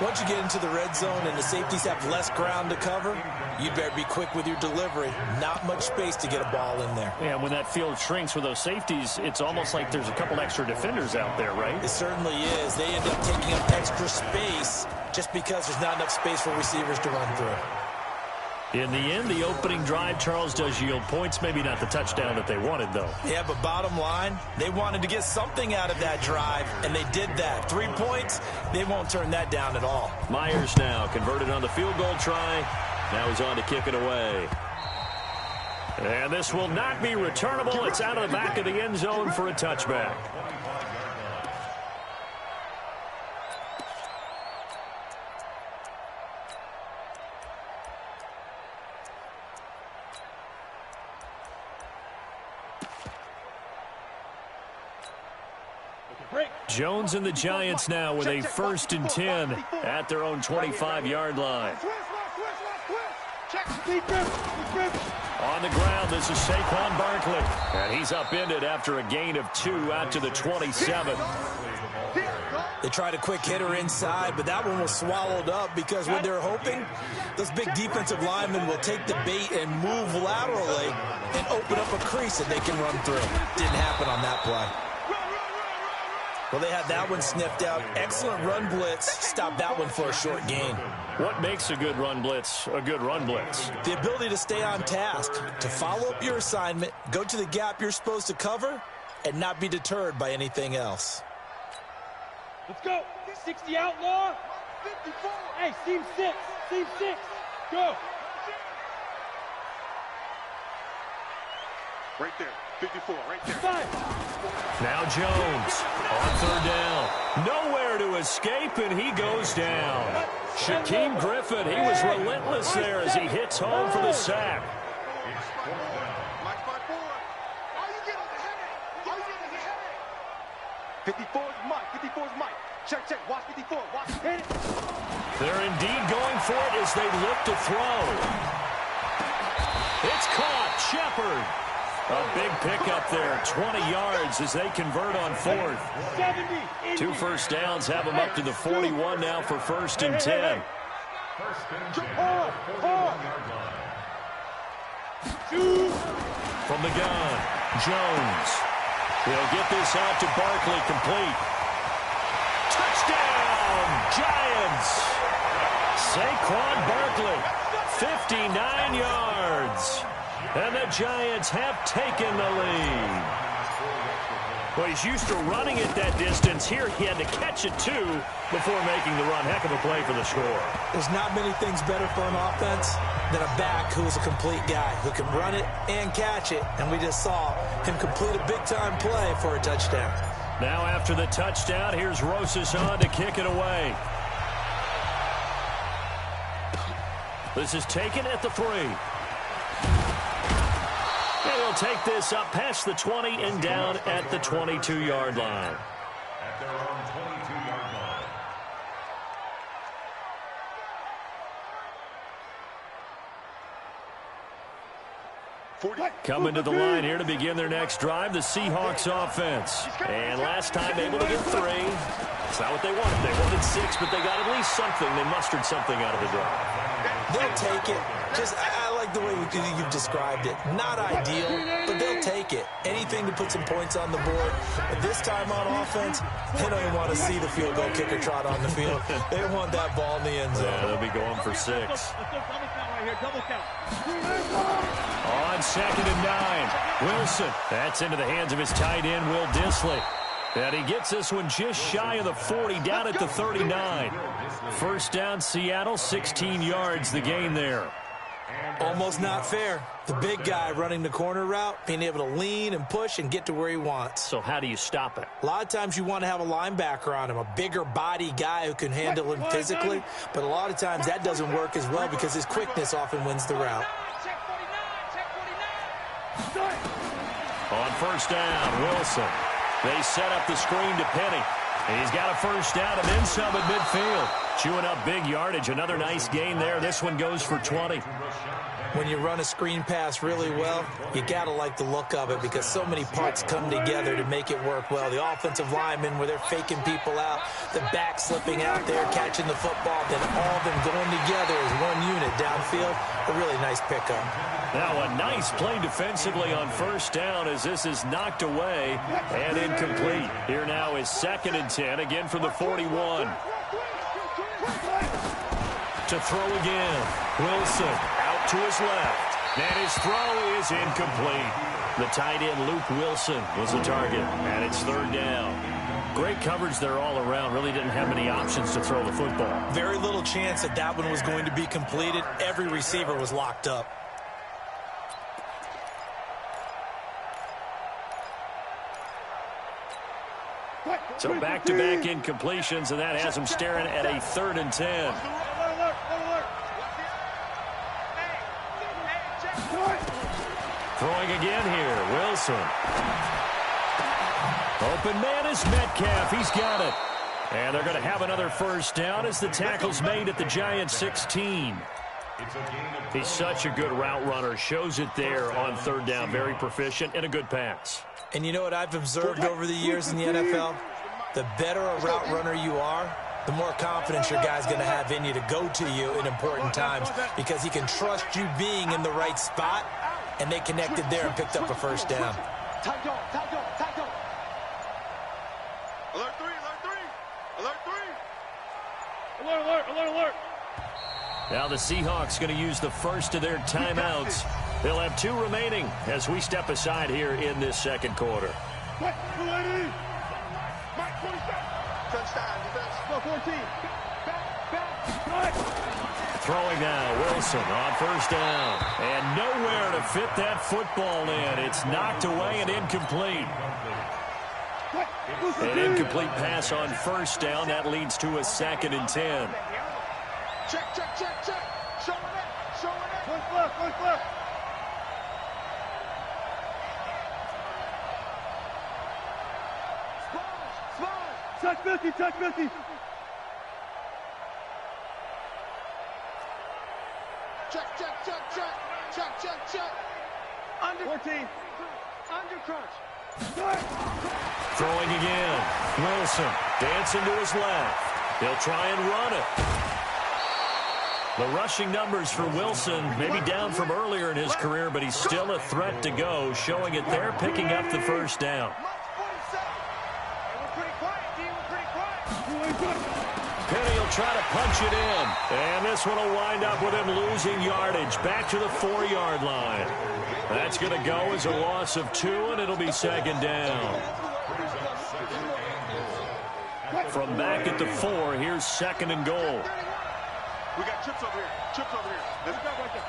Once you get into the red zone and the safeties have less ground to cover, you better be quick with your delivery. Not much space to get a ball in there.
Yeah, when that field shrinks with those safeties, it's almost like there's a couple extra defenders out there, right?
It certainly is. They end up taking up extra space just because there's not enough space for receivers to run through.
In the end, the opening drive, Charles, does yield points. Maybe not the touchdown that they wanted, though.
Yeah, but bottom line, they wanted to get something out of that drive, and they did that. 3 points, they won't turn that down at all.
Myers now converted on the field goal try. Now he's on to kick it away. And this will not be returnable. It's out of the back of the end zone for a touchback. Jones and the Giants now with a 1st and 10 at their own 25-yard line. On the ground, this is Saquon Barkley. And he's upended after a gain of 2 out to the 27.
They tried a quick hitter inside, but that one was swallowed up because what they're hoping, those big defensive linemen will take the bait and move laterally and open up a crease that they can run through. Didn't happen on that play. Well, they had that one sniffed out. Excellent run blitz. Stopped that one for a short gain.
What makes a good run blitz a good run blitz?
The ability to stay on task, to follow up your assignment, go to the gap you're supposed to cover, and not be deterred by anything else.
Let's go. 60 outlaw. 54. Hey, seam 6. Seam 6. Go.
Right there. 54, right there.
5.
Now Jones on 3rd down. Nowhere to escape, and he goes down. Shaquem Griffin, he was relentless there as he hits home for the sack.
54 is Mike. 54 is Mike. Check, check. Watch 54. Watch. Hit it.
They're indeed going for it as they look to throw. It's caught. Shepard. A big pickup there. 20 yards as they convert on fourth.
70.
2 first downs have them up to the 41 now for 1st and 10. From the gun, Jones. He'll get this out to Barkley, complete. Touchdown, Giants! Saquon Barkley, 59 yards. And the Giants have taken the lead. Well, he's used to running it that distance. Here he had to catch it, too, before making the run. Heck of a play for the score.
There's not many things better for an offense than a back who's a complete guy who can run it and catch it. And we just saw him complete a big-time play for a touchdown.
Now after the touchdown, here's Rosas on to kick it away. This is taken at the 3. And he'll take this up past the 20 and down at the 22-yard line.
At their own 22-yard line.
Coming to the line here to begin their next drive, the Seahawks offense. And last time able to get 3. It's not what they wanted. They wanted 6, but they got at least something. They mustered something out of the drive.
They'll take it. I like the way you've described it. Not ideal, but they'll take it. Anything to put some points on the board. But this time on offense, they don't even want to see the field goal kicker trot on the field. They want that ball in the end zone.
Yeah, they'll be going for 6.
Let's go double count right here. Double count.
On 2nd and 9, Wilson. That's into the hands of his tight end, Will Dissly. And he gets this one just shy of the 40, down at the 39. First down, Seattle, 16 yards the gain there.
Almost not fair. The big guy running the corner route, being able to lean and push and get to where he wants.
So how do you stop it?
A lot of times you want to have a linebacker on him, a bigger body guy who can handle him physically. But a lot of times that doesn't work as well because his quickness often wins the route.
On first down, Wilson. They set up the screen to Penny. And he's got a first down and then some at midfield. Chewing up big yardage. Another nice gain there. This one goes for 20.
When you run a screen pass really well, you got to like the look of it because so many parts come together to make it work well. The offensive linemen where they're faking people out, the back slipping out there, catching the football, then all of them going together as one unit downfield. A really nice pickup.
Now a nice play defensively on first down as this is knocked away and incomplete. Here now is 2nd and 10, again from the 41. To throw again, Wilson out to his left. And his throw is incomplete. The tight end, Luke Wilson, was the target, and it's 3rd down. Great coverage there all around. Really didn't have many options to throw the football.
Very little chance that that one was going to be completed. Every receiver was locked up.
So back-to-back incompletions, and that has him staring at a 3rd and 10. Throwing again here, Wilson. Open man is Metcalf. He's got it. And they're going to have another first down as the tackle's made at the Giants 16. He's such a good route runner. Shows it there on 3rd down. Very proficient and a good pass.
And you know what I've observed over the years in the NFL? The better a route runner you are, the more confidence your guy's going to have in you to go to you in important times because he can trust you being in the right spot, and they connected there and picked up a first down.
Tight dog, tight dog, tight dog.
Alert 3, alert 3, alert 3.
Alert, alert, alert, alert.
Now the Seahawks going to use the first of their timeouts. They'll have 2 remaining as we step aside here in this 2nd quarter.
Touchdown, defense. Go 14. Back.
Throwing now, Wilson on first down. And nowhere to fit that football in. It's knocked away and incomplete. An incomplete pass on first down. That leads to a 2nd and 10.
Check, check, check, check. Showing it, showing it. Look left, look left. Check 50, check 50. Check. Under 14. Under crunch.
Throwing again. Wilson dancing to his left. He'll try and run it. The rushing numbers for Wilson may be down from earlier in his career, but he's still a threat to go, showing it there, picking up the first down. Penny will try to punch it in, and this one will wind up with him losing yardage back to the 4-yard line. That's going to go as a loss of 2, and it'll be second down. From back at the 4, here's second and goal.
We got chips over here. Let's go right there.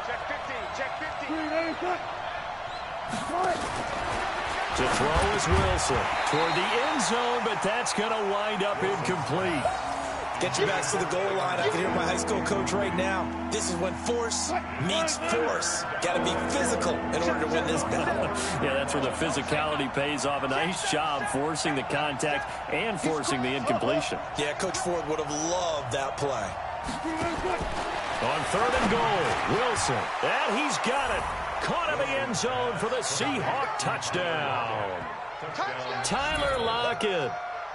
Check 15.
To throw is Wilson toward the end zone, but that's going to wind up incomplete.
Get your backs to the goal line. I can hear my high school coach right now. This is when force meets force. Got to be physical in order to win this battle.
Yeah, that's where the physicality pays off. A nice job forcing the contact and forcing the incompletion.
Yeah, Coach Ford would have loved that play.
On third and goal, Wilson. And he's got it. Caught in the end zone for the Seahawk touchdown. Tyler Lockett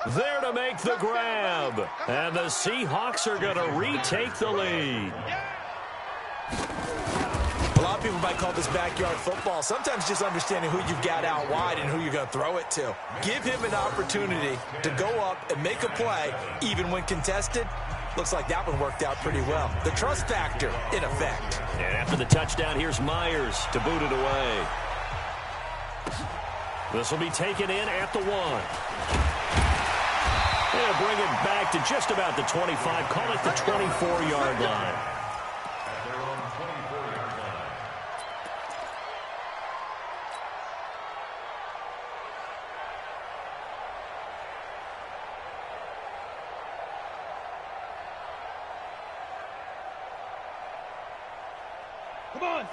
there to make the grab. And the Seahawks are going to retake the lead.
A lot of people might call this backyard football. Sometimes just understanding who you've got out wide and who you're going to throw it to. Give him an opportunity to go up and make a play, even when contested. Looks like that one worked out pretty well. The trust factor in effect.
And after the touchdown, here's Myers to boot it away. This will be taken in at the 1. They'll bring it back to just about the 25. Call it the 24-yard line.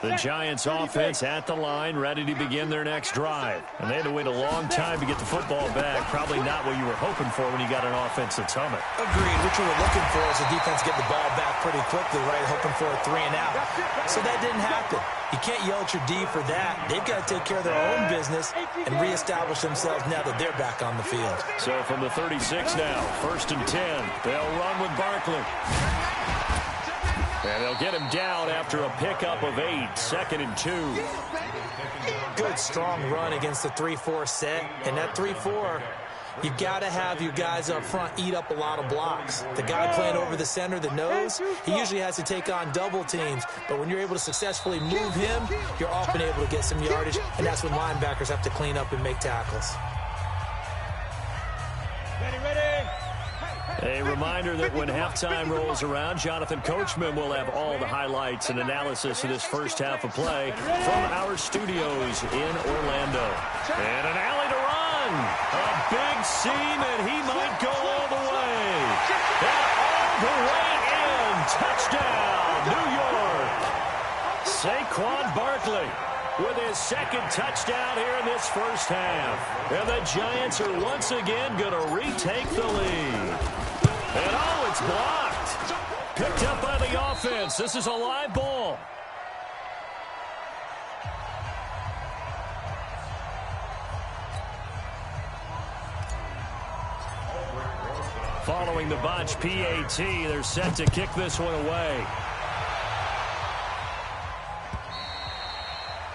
The Giants offense at the line, ready to begin their next drive. And they had to wait a long time to get the football back. Probably not what you were hoping for when you got an offense that's humming.
Agreed. What you were looking for is the defense getting the ball back pretty quickly, right? Hoping for a 3 and out. So that didn't happen. You can't yell at your D for that. They've got to take care of their own business and reestablish themselves now that they're back on the field.
So from the 36 now, 1st and 10. They'll run with Barkley. And they'll get him down after a pickup of 8, 2nd and 2.
Good, strong run against the 3-4 set. And that 3-4, you got to have your guys up front eat up a lot of blocks. The guy playing over the center, the nose, he usually has to take on double teams. But when you're able to successfully move him, you're often able to get some yardage. And that's when linebackers have to clean up and make tackles.
Ready.
A reminder that when halftime rolls around, Jonathan Coachman will have all the highlights and analysis of this first half of play from our studios in Orlando. And an alley to run. A big seam, and he might go all the way. And all the way in. Touchdown, New York. Saquon Barkley with his 2nd touchdown here in this first half. And the Giants are once again going to retake the lead. And oh, it's blocked. Picked up by the offense. This is a live ball. Following the botch PAT, they're set to kick this one away.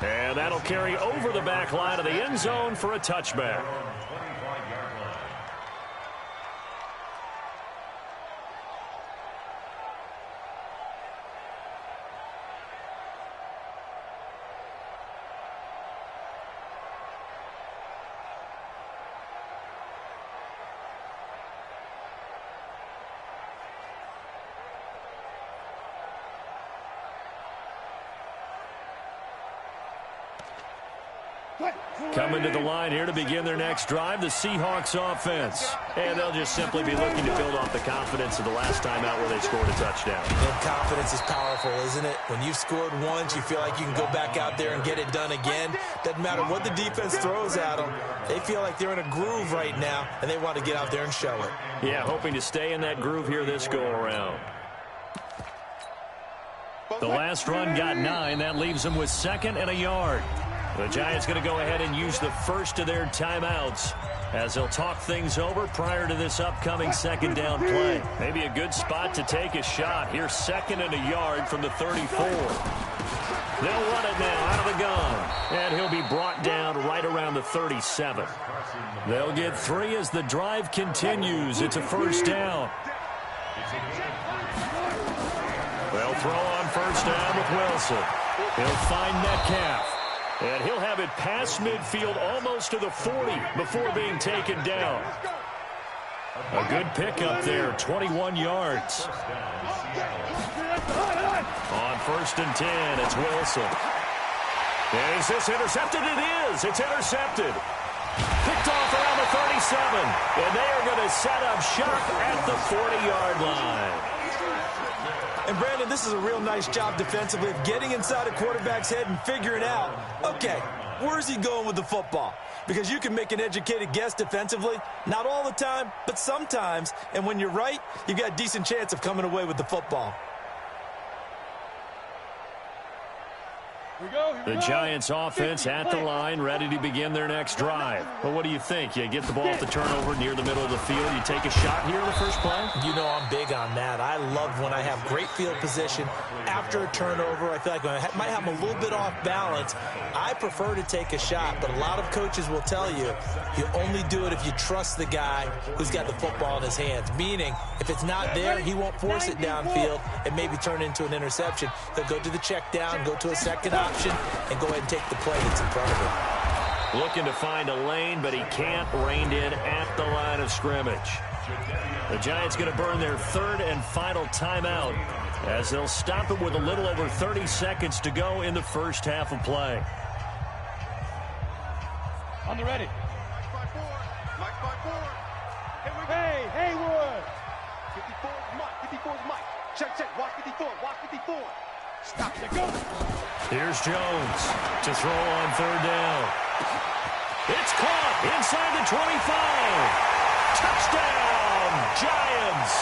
And that'll carry over the back line of the end zone for a touchback. Coming to the line here to begin their next drive, the Seahawks offense. And they'll just simply be looking to build off the confidence of the last time out where they scored a touchdown.
And confidence is powerful, isn't it? When you've scored once, you feel like you can go back out there and get it done again. Doesn't matter what the defense throws at them. They feel like they're in a groove right now, and they want to get out there and show it.
Yeah, hoping to stay in that groove here this go-around. The last run got 9. That leaves them with 2nd and a yard. The Giants going to go ahead and use the first of their timeouts as they'll talk things over prior to this upcoming 2nd down play. Maybe a good spot to take a shot. Here's 2nd and a yard from the 34. They'll run it now out of the gun. And he'll be brought down right around the 37. They'll get 3 as the drive continues. It's a first down. They'll throw on first down with Wilson. He'll find Metcalf. And he'll have it past midfield almost to the 40 before being taken down. A good pickup there, 21 yards. On 1st and 10, it's Wilson. Is this intercepted? It is. It's intercepted. Picked off around the 37. And they are going to set up shop at the 40-yard line.
And, Brandon, this is a real nice job defensively of getting inside a quarterback's head and figuring out, okay, where's he going with the football? Because you can make an educated guess defensively, not all the time, but sometimes. And when you're right, you've got a decent chance of coming away with the football.
The Giants offense at the line, ready to begin their next drive. But what do you think? You get the ball off the turnover near the middle of the field. You take a shot here in the first play?
You know I'm big on that. I love when I have great field position. After a turnover, I feel like I might have them a little bit off balance. I prefer to take a shot, but a lot of coaches will tell you, you only do it if you trust the guy who's got the football in his hands. Meaning, if it's not there, he won't force it downfield and maybe turn it into an interception. He'll go to the check down, go to a second option, and go ahead and take the play that's in front of him.
Looking to find a lane, but he can't. Reined in at the line of scrimmage. The Giants going to burn their 3rd and final timeout as they'll stop it with a little over 30 seconds to go in the first half of play.
On the ready.
Mike 5-4.
Hey, Haywood.
54 is Mike. 54 is Mike. Check. Watch 54. Watch 54.
Stop. There go.
Here's Jones to throw on 3rd down. It's caught inside the 25. Touchdown, Giants.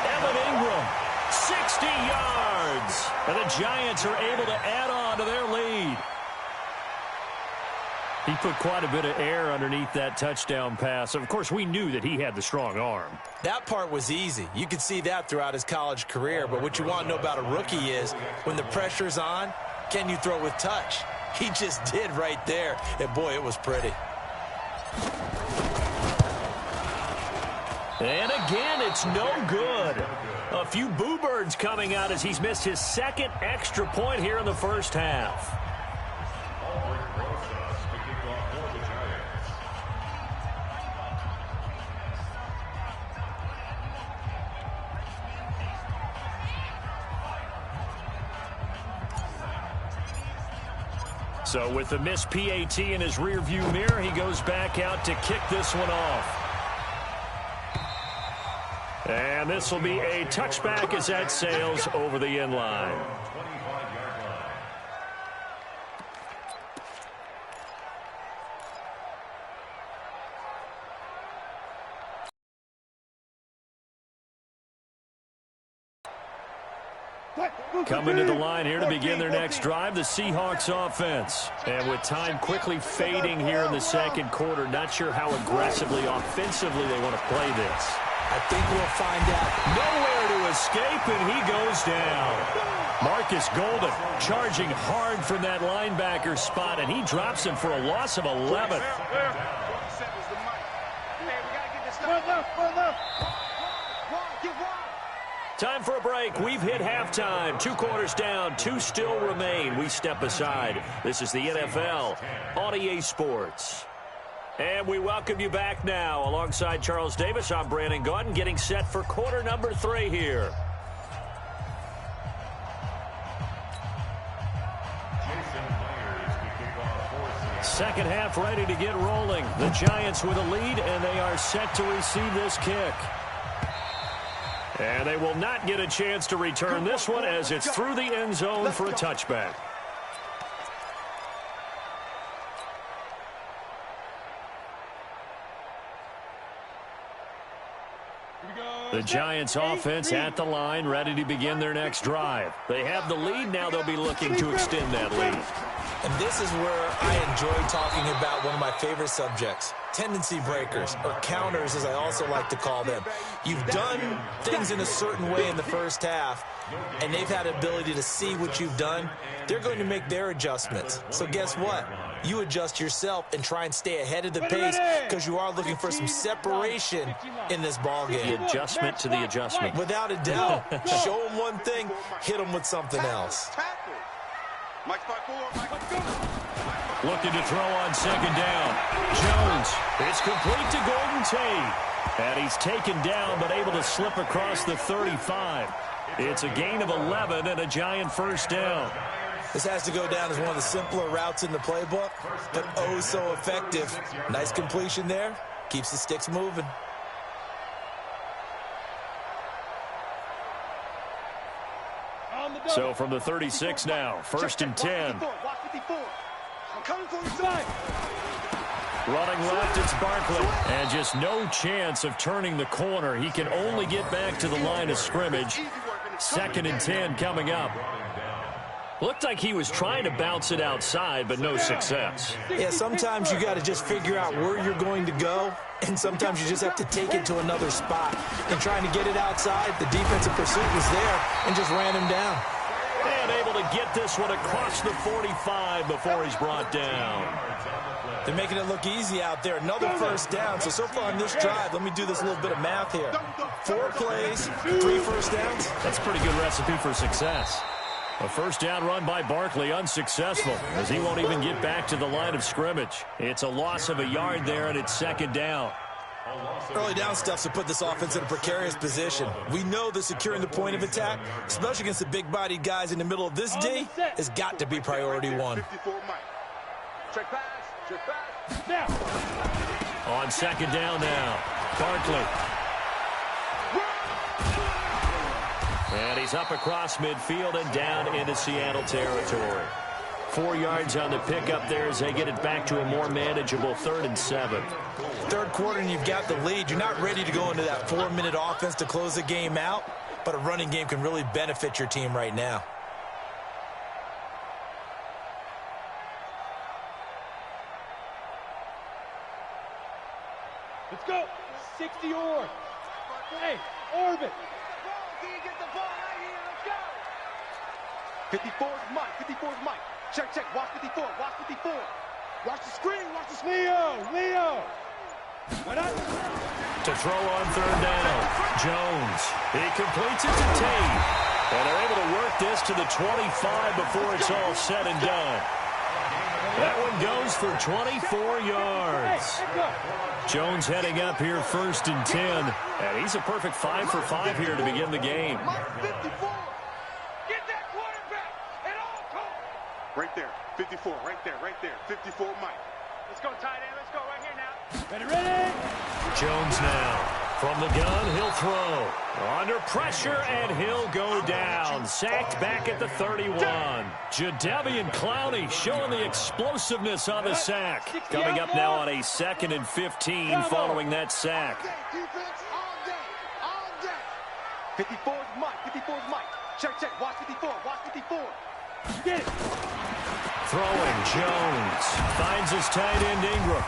Evan Ingram, 60 yards. And the Giants are able to add on to their lead. He put quite a bit of air underneath that touchdown pass. Of course, we knew that he had the strong arm.
That part was easy. You could see that throughout his college career. But what you want to know about a rookie is when the pressure's on, can you throw with touch? He just did right there. And, boy, it was pretty.
And again, it's no good. A few boo birds coming out as he's missed his 2nd extra point here in the first half. So with the missed PAT in his rearview mirror, he goes back out to kick this one off. And this will be a touchback as that sails over the end line. Coming to the line here to begin their next drive, the Seahawks offense. And with time quickly fading here in the second quarter, not sure how aggressively, offensively they want to play this.
I think we'll find out.
Nowhere to escape, and he goes down. Marcus Golden charging hard from that linebacker spot, and he drops him for a loss of 11. Time for a break. We've hit halftime. 2 quarters down. 2 still remain. We step aside. This is the NFL on EA Sports. And we welcome you back now. Alongside Charles Davis, I'm Brandon Gaudin, getting set for quarter number 3 here. Second half ready to get rolling. The Giants with a lead, and they are set to receive this kick. And they will not get a chance to return this one as it's through the end zone for a touchback. The Giants offense at the line, ready to begin their next drive. They have the lead. Now they'll be looking to extend that lead.
And this is where I enjoy talking about one of my favorite subjects, tendency breakers, or counters as I also like to call them. You've done things in a certain way in the first half, and they've had the ability to see what you've done. They're going to make their adjustments. So guess what? You adjust yourself and try and stay ahead of the pace because you are looking for some separation in this ball game.
The adjustment to the adjustment.
Without a doubt. Show them one thing, hit them with something else.
Looking to throw on second down. Jones. It's complete to Golden Tate. And he's taken down but able to slip across the 35. It's a gain of 11 and a Giant first down.
This has to go down as one of the simpler routes in the playbook, but oh so effective. Nice completion there. Keeps the sticks moving.
So from the 36 now, first and 10. Running left, it's Barkley. And just no chance of turning the corner. He can only get back to the line of scrimmage. Second and 10 coming up. Looked like he was trying to bounce it outside, but no success.
Yeah, sometimes you got to just figure out where you're going to go, and sometimes you just have to take it to another spot. And trying to get it outside, the defensive pursuit was there and just ran him down.
And able to get this one across the 45 before he's brought down.
They're making it look easy out there. Another first down. So far on this drive, let me do this little bit of math here. 4 plays, 3 first downs.
That's a pretty good recipe for success. A first down run by Barkley, unsuccessful, as he won't even get back to the line of scrimmage. It's a loss of a yard there, and it's second down.
Early down stuff to put this offense in a precarious position. We know that securing the point of attack, especially against the big-bodied guys in the middle of this D, has got to be priority one.
Check pass. Check pass.
On second down now, Barkley. And he's up across midfield and down into Seattle territory. 4 yards on the pickup there as they get it back to a more manageable 3rd and 7.
Third quarter and you've got the lead. You're not ready to go into that 4-minute offense to close the game out, but a running game can really benefit your team right now.
Let's go. 60 Orb. Hey, Orbit. 54 is Mike. 54 is Mike. Check, check. Watch 54. Watch 54. Watch the screen. Watch the screen. Leo. What up?
To throw on third down. Jones. He completes it to Tate. And they're able to work this to the 25 before it's all said and done. That one goes for 24 yards. Jones heading up here first and 10. And he's a perfect 5 for 5 here to begin the game.
Right there, 54, right there, 54, Mike. Let's go, tight end, let's go, right here now.
Ready?
Jones now. From the gun, he'll throw. Under pressure, and he'll go down. Sacked back at the 31. Jadeveon Clowney showing the explosiveness on the sack. Coming up now on a 2nd and 15 following that sack.
Defense all day. 54 is Mike. 54 is Mike. Check, check. Watch 54. Watch 54. Get it.
Throwing, Jones finds his tight end Ingram.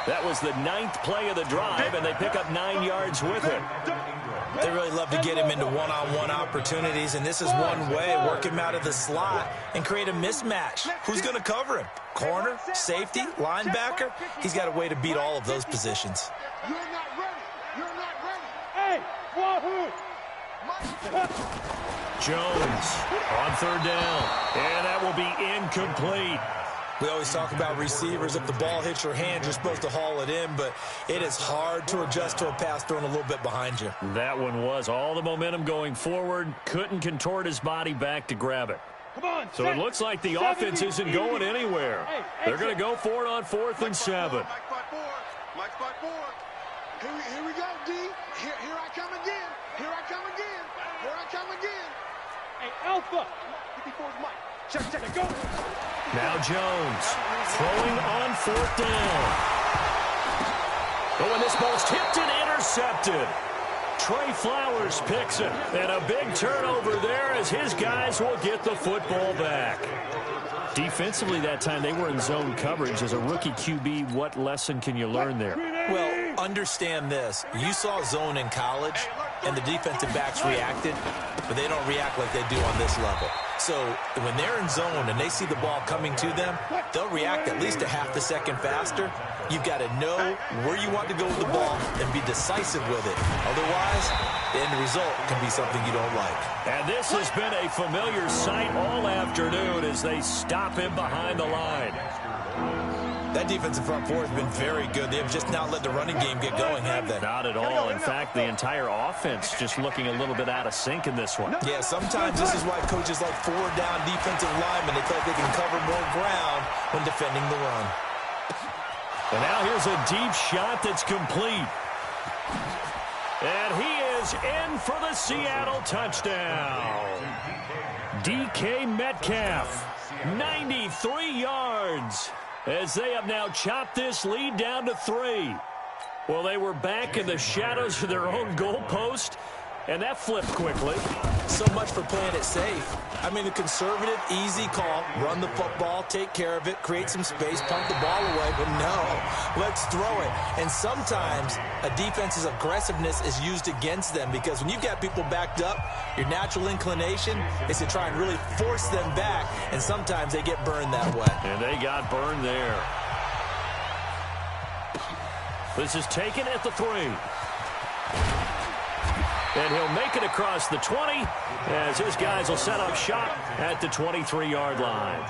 That was the 9th play of the drive, and they pick up 9 yards with it.
They really love to get him into one-on-one opportunities, and this is one way, work him out of the slot and create a mismatch. Who's going to cover him? Corner, safety, linebacker? He's got a way to beat all of those positions.
You're not ready. You're not ready. Hey, wahoo!
Jones on third down, and that will be incomplete.
We always talk about receivers. If the ball hits your hand, you're supposed to haul it in, but it is hard to adjust to a pass thrown a little bit behind you.
That one was all the momentum going forward. Couldn't contort his body back to grab it.
Come on.
So it looks like the offense isn't going anywhere. They're going to go for it on 4th and 7.
Mike 5-4. Mike 5-4.
Here we go, D. Here I come again. Here I come again. Here I come again. Hey, Alpha. 54's Mike. Check. Go.
Now Jones throwing on 4th down. But when this ball's tipped and intercepted, Trey Flowers picks it. And a big turnover there as his guys will get the football back. Defensively that time, they were in zone coverage. As a rookie QB, what lesson can you learn there?
Well, understand this. You saw zone in college, and the defensive backs reacted, but they don't react like they do on this level. So when they're in zone and they see the ball coming to them, they'll react at least a half a second faster. You've got to know where you want to go with the ball and be decisive with it. Otherwise, the end result can be something you don't like.
And this has been a familiar sight all afternoon as they stop him behind the line.
That defensive front four has been very good. They have just not let the running game get going, have they?
Not at all. In fact, the entire offense just looking a little bit out of sync in this one.
Yeah, sometimes this is why coaches like 4-down defensive linemen, they feel like they can cover more ground when defending the run.
And now here's a deep shot that's complete. And he is in for the Seattle touchdown. DK Metcalf, 93 yards. As they have now chopped this lead down to 3. Well, they were back in the shadows of their own goalpost, and that flipped quickly.
So much for playing it safe. I mean, the conservative, easy call, run the football, take care of it, create some space, punt the ball away, but no, let's throw it. And sometimes a defense's aggressiveness is used against them because when you've got people backed up, your natural inclination is to try and really force them back, and sometimes they get burned that way.
And they got burned there. This is taken at the 3. And he'll make it across the 20 as his guys will set up shop at the 23-yard line.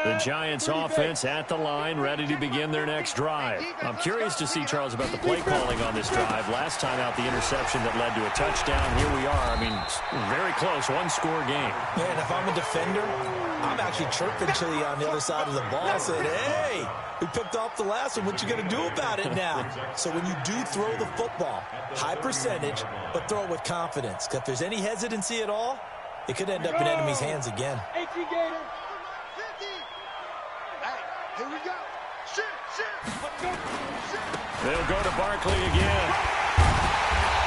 The Giants offense at the line, ready to begin their next drive. I'm curious to see, Charles, about the play calling on this drive. Last time out, the interception that led to a touchdown. Here we are. I mean, very close, one-score game.
Man, if I'm a defender, I'm actually chirping Chili on the other side of the ball, saying, hey, we picked off the last one. What you going to do about it now? So when you do throw the football, high percentage, but throw it with confidence. Because if there's any hesitancy at all, it could end up in enemy's hands again.
Here we go.
They'll go to Barkley again.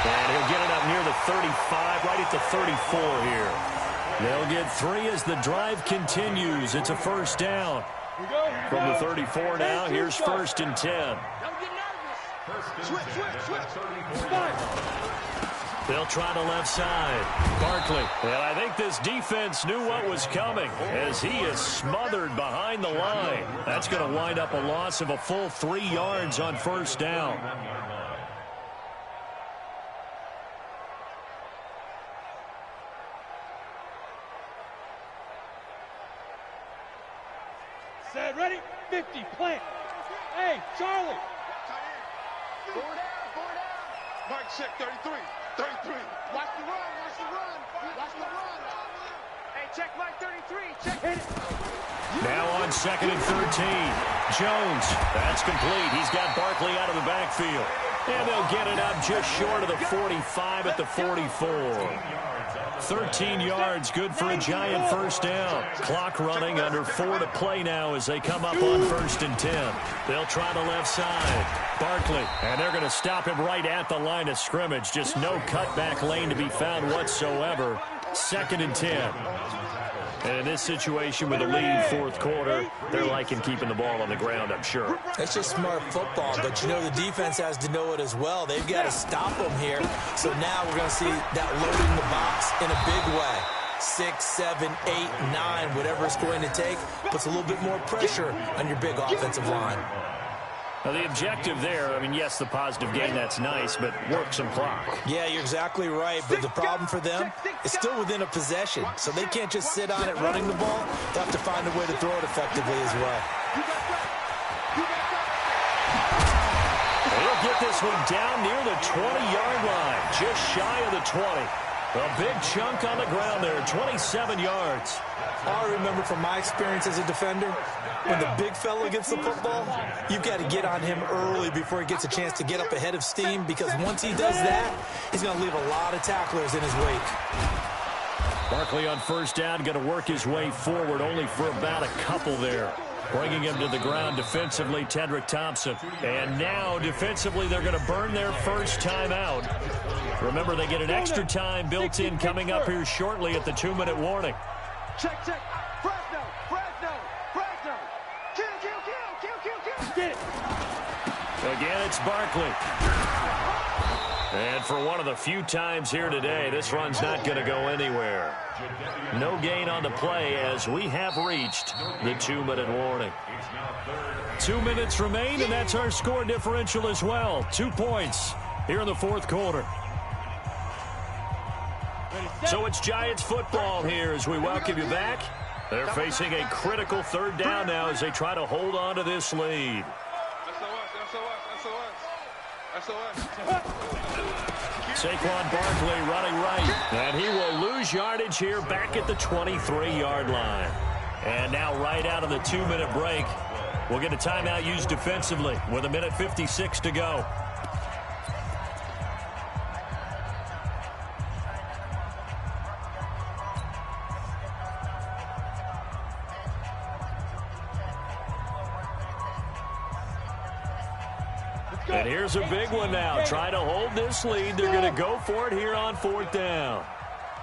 And he'll get it up near the 35, right at the 34 here. They'll get 3 as the drive continues. It's a first down. From the 34 now, here's 1st and 10.
Don't get nervous. Switch.
They'll try to left side. Barkley. And I think this defense knew what was coming as he is smothered behind the line. That's going to wind up a loss of a full 3 yards on first down.
Set, ready, 50, plant. Hey, Charlie. Forward down.
Mike, check 33. 33.
Watch the run. Hey, check Mike 33. Check. Hit it.
Now on 2nd and 13. Jones. That's complete. He's got Barkley out of the backfield. And they'll get it up just short of the 45 at the 44. 13 yards, good for a Giant first down. Clock running, under 4 to play now as they come up on 1st and 10. They'll try the left side. Barkley, and they're going to stop him right at the line of scrimmage. Just no cutback lane to be found whatsoever. 2nd and 10. And in this situation with a lead 4th quarter, they're liking keeping the ball on the ground, I'm sure.
That's just smart football, but you know the defense has to know it as well. They've got to stop them here. So now we're going to see that loading the box in a big way. 6, 7, 8, 9, whatever it's going to take, puts a little bit more pressure on your big offensive line.
Now, the objective there, I mean, yes, the positive gain, that's nice, but work some clock.
Yeah, you're exactly right, but the problem for them is still within a possession, so they can't just sit on it running the ball. They have to find a way to throw it effectively as well.
They'll get this one down near the 20-yard line, just shy of the 20. A big chunk on the ground there, 27 yards.
I remember from my experience as a defender, when the big fella gets the football, you've got to get on him early before he gets a chance to get up ahead of steam, because once he does that, he's going to leave a lot of tacklers in his wake.
Barkley on first down, going to work his way forward, only for about a couple there. Bringing him to the ground defensively, Tedrick Thompson. And now, defensively, they're going to burn their first time out. Remember, they get an extra time built in coming up here shortly at the 2-minute warning.
Check. Fresno. Kill. Get it.
Again, it's Barkley. And for one of the few times here today, this run's not going to go anywhere. No gain on the play as we have reached the 2-minute warning. 2 minutes remain, and that's our score differential as well. 2 points here in the fourth quarter. So it's Giants football here as we welcome you back. They're facing a critical third down now as they try to hold on to this lead. Saquon Barkley running right, and he will lose yardage here back at the 23-yard line. And now right out of the 2-minute break, we'll get a timeout used defensively with 1:56 to go. And here's a big one now. Trying to hold this lead. They're going to go for it here on fourth down.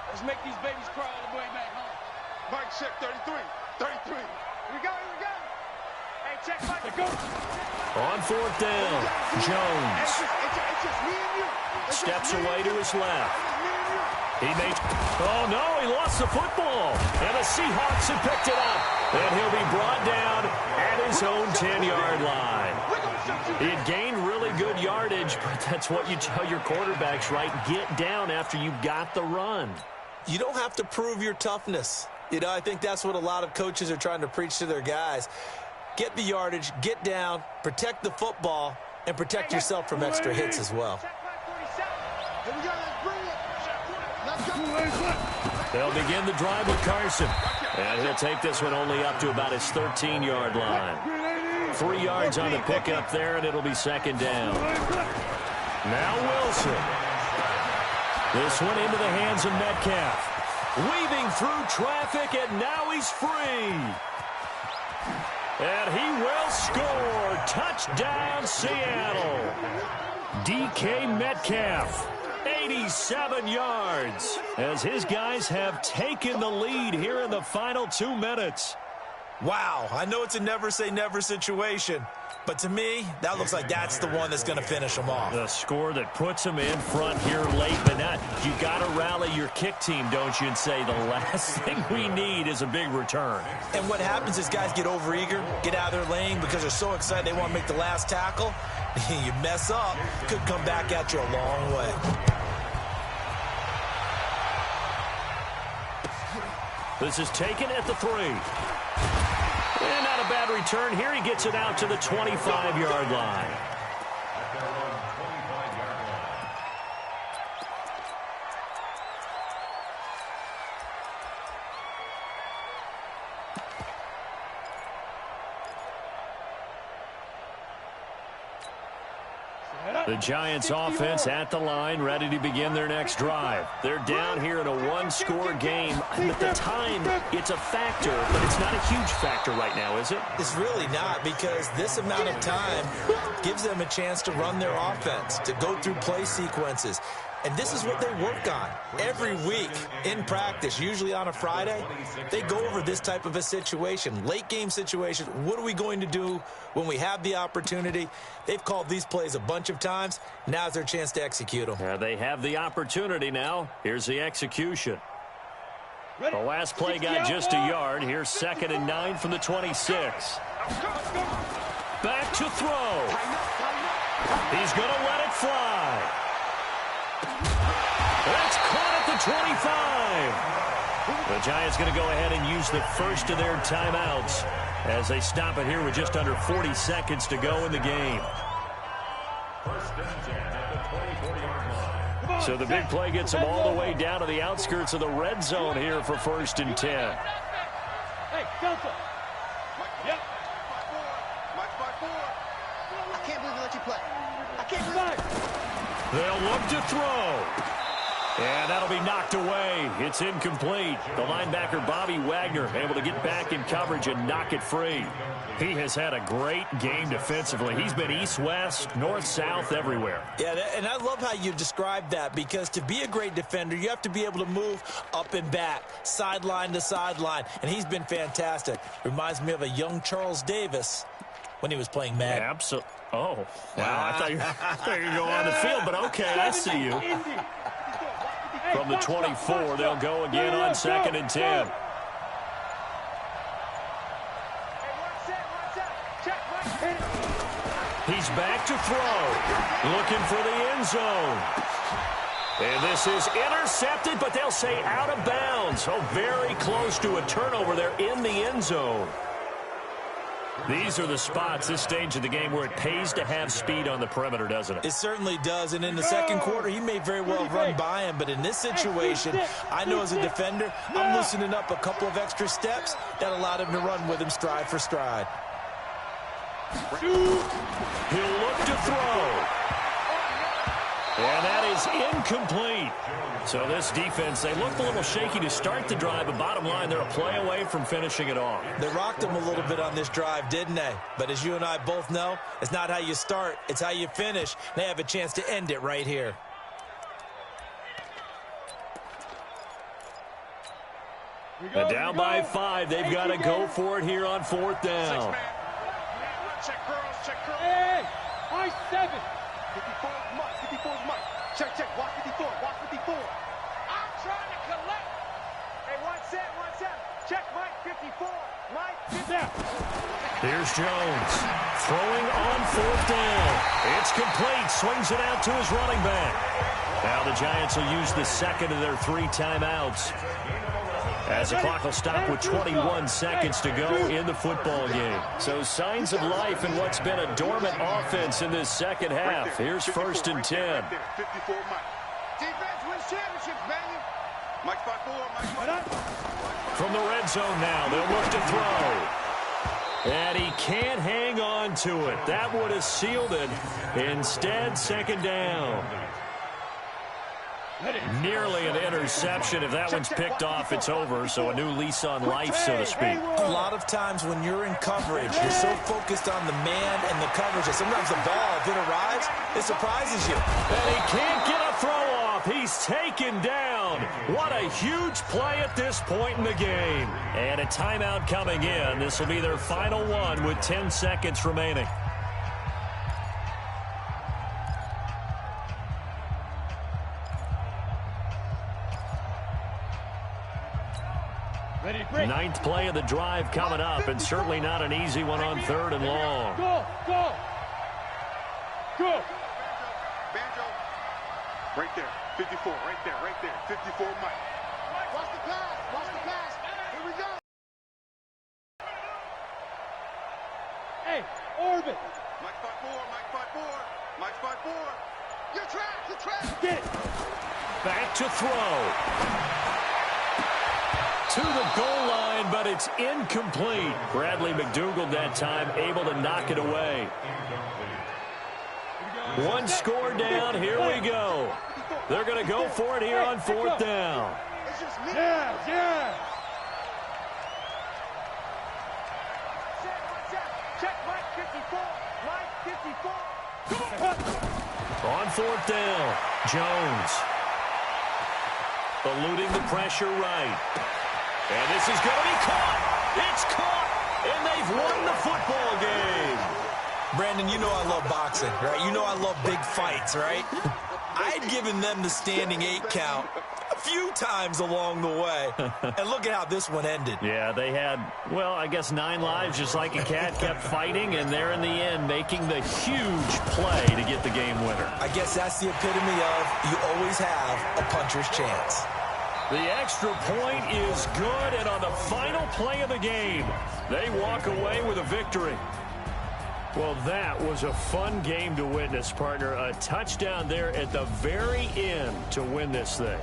Let's make these babies cry all the way back home.
Mike, check 33.
Here we go. Hey, check, Mike. Go.
On fourth down, Jones
It's just me and you.
steps away to his left. He made, oh no, he lost the football. And the Seahawks have picked it up. And he'll be brought down at his own 10-yard line. He had gained really good yardage, but that's what you tell your quarterbacks, right? Get down after you got the run.
You don't have to prove your toughness. You know, I think that's what a lot of coaches are trying to preach to their guys. Get the yardage, get down, protect the football, and protect yourself from extra hits as well.
They'll begin the drive with Carson. And he'll take this one only up to about his 13-yard line. 3 yards on the pickup there, and it'll be second down. Now Wilson. This one into the hands of Metcalf. Weaving through traffic, and now he's free. And he will score. Touchdown, Seattle. DK Metcalf. 87 yards as his guys have taken the lead here in the final 2 minutes.
Wow, I know it's a never-say-never situation, but to me, that looks like that's the one that's going to finish them off.
The score that puts them in front here late, but not. You got to rally your kick team, don't you, and say the last thing we need is a big return.
And what happens is guys get overeager, get out of their lane because they're so excited they want to make the last tackle. You mess up, could come back at you a long way.
This is taken at the 3. And not a bad return here. He gets it out to the 25-yard line. The Giants offense at the line, ready to begin their next drive. They're down here in a one-score game. At the time, it's a factor, but it's not a huge factor right now, is it?
It's really not, because this amount of time gives them a chance to run their offense, to go through play sequences. And this is what they work on every week in practice, usually on a Friday. They go over this type of a situation, late game situation. What are we going to do when we have the opportunity? They've called these plays a bunch of times. Now's their chance to execute them.
They have the opportunity now. Here's the execution. The last play got just a yard. Here's 2nd and 9 from the 26. back to throw. He's going to let it fly. That's caught at the 25. The Giants going to go ahead and use the first of their timeouts as they stop it here with just under 40 seconds to go in the game. So the big play gets them all the way down to the outskirts of the red zone here for 1st and 10.
Hey, Delta. Yep.
I can't believe they let you play. I can't believe it.
They'll look to throw. And that'll be knocked away. It's incomplete. The linebacker, Bobby Wagner, able to get back in coverage and knock it free. He has had a great game defensively. He's been east-west, north-south, everywhere.
Yeah, and I love how you described that, because to be a great defender, you have to be able to move up and back, sideline to sideline, and he's been fantastic. Reminds me of a young Charles Davis when he was playing Madden.
Absolutely. Oh, wow. I thought you were going to go on the field, but okay, I see you. From the 24, they'll go again on 2nd and 10. He's back to throw. Looking for the end zone. And this is intercepted, but they'll say out of bounds. Oh, very close to a turnover there in the end zone. These are the spots, this stage of the game, where it pays to have speed on the perimeter, doesn't it?
It certainly does, and in the second quarter, he may very well run by him, but in this situation, I know as a defender, I'm loosening up a couple of extra steps that allowed him to run with him stride for stride.
He'll look to throw. And that is incomplete. So this defense, they looked a little shaky to start the drive, but bottom line, they're a play away from finishing it off.
They rocked him a little bit on this drive, didn't they? But as you and I both know, it's not how you start, it's how you finish. They have a chance to end it right here.
And down by 5, they've got to go for it here on 4th down.
Check girls, check girls.
Hey, high 7.
54 is Mike. 54 is Mike. Check, check. Watch 54. Watch 54.
I'm trying to collect. Hey, 1-7. Check Mike 54. Mike 54.
Here's Jones throwing on 4th down. It's complete. Swings it out to his running back. Now the Giants will use the second of their 3 timeouts, as the clock will stop with 21 seconds to go in the football game. So signs of life in what's been a dormant offense in this second half. Here's 1st and 10.
54 Mike.
Defense wins championships, baby.
Mike 5-4, Mike 5-4.
From the red zone now, they'll look to throw. And he can't hang on to it. That would have sealed it. Instead, 2nd down. Nearly an interception. If that one's picked off, it's over. So a new lease on life, so to speak.
A lot of times when you're in coverage, you're so focused on the man and the coverage that sometimes the ball, if it arrives, it surprises you.
And he can't get a throw off. He's taken down. What a huge play at this point in the game. And a timeout coming in. This will be their final one with 10 seconds remaining. Ninth play of the drive coming up, and certainly not an easy one on 3rd and long.
Go.
Banjo. Right there. 54. Right there. 54 Mike.
Watch the pass. Here we go.
Hey, Orbit.
Mike 5-4. Mike 5-4.
You're trapped.
Get it.
Back to throw. To the goal line, but it's incomplete. Bradley McDougald that time able to knock it away. One score down. Here we go. They're going to go for it here on 4th down.
Yeah. Check Mike 54.
On 4th down, Jones eluding the pressure right. And this is going to be caught. It's caught, and they've won the football game.
Brandon, you know I love boxing, right? You know I love big fights, right? I had given them the standing 8 count few times along the way. And look at how this one ended.
Yeah, they had, well, I guess 9 lives just like a cat, kept fighting, and there in the end making the huge play to get the game winner.
I guess that's the epitome of you always have a puncher's chance.
The extra point is good, and on the final play of the game, they walk away with a victory. Well, that was a fun game to witness, partner. A touchdown there at the very end to win this thing.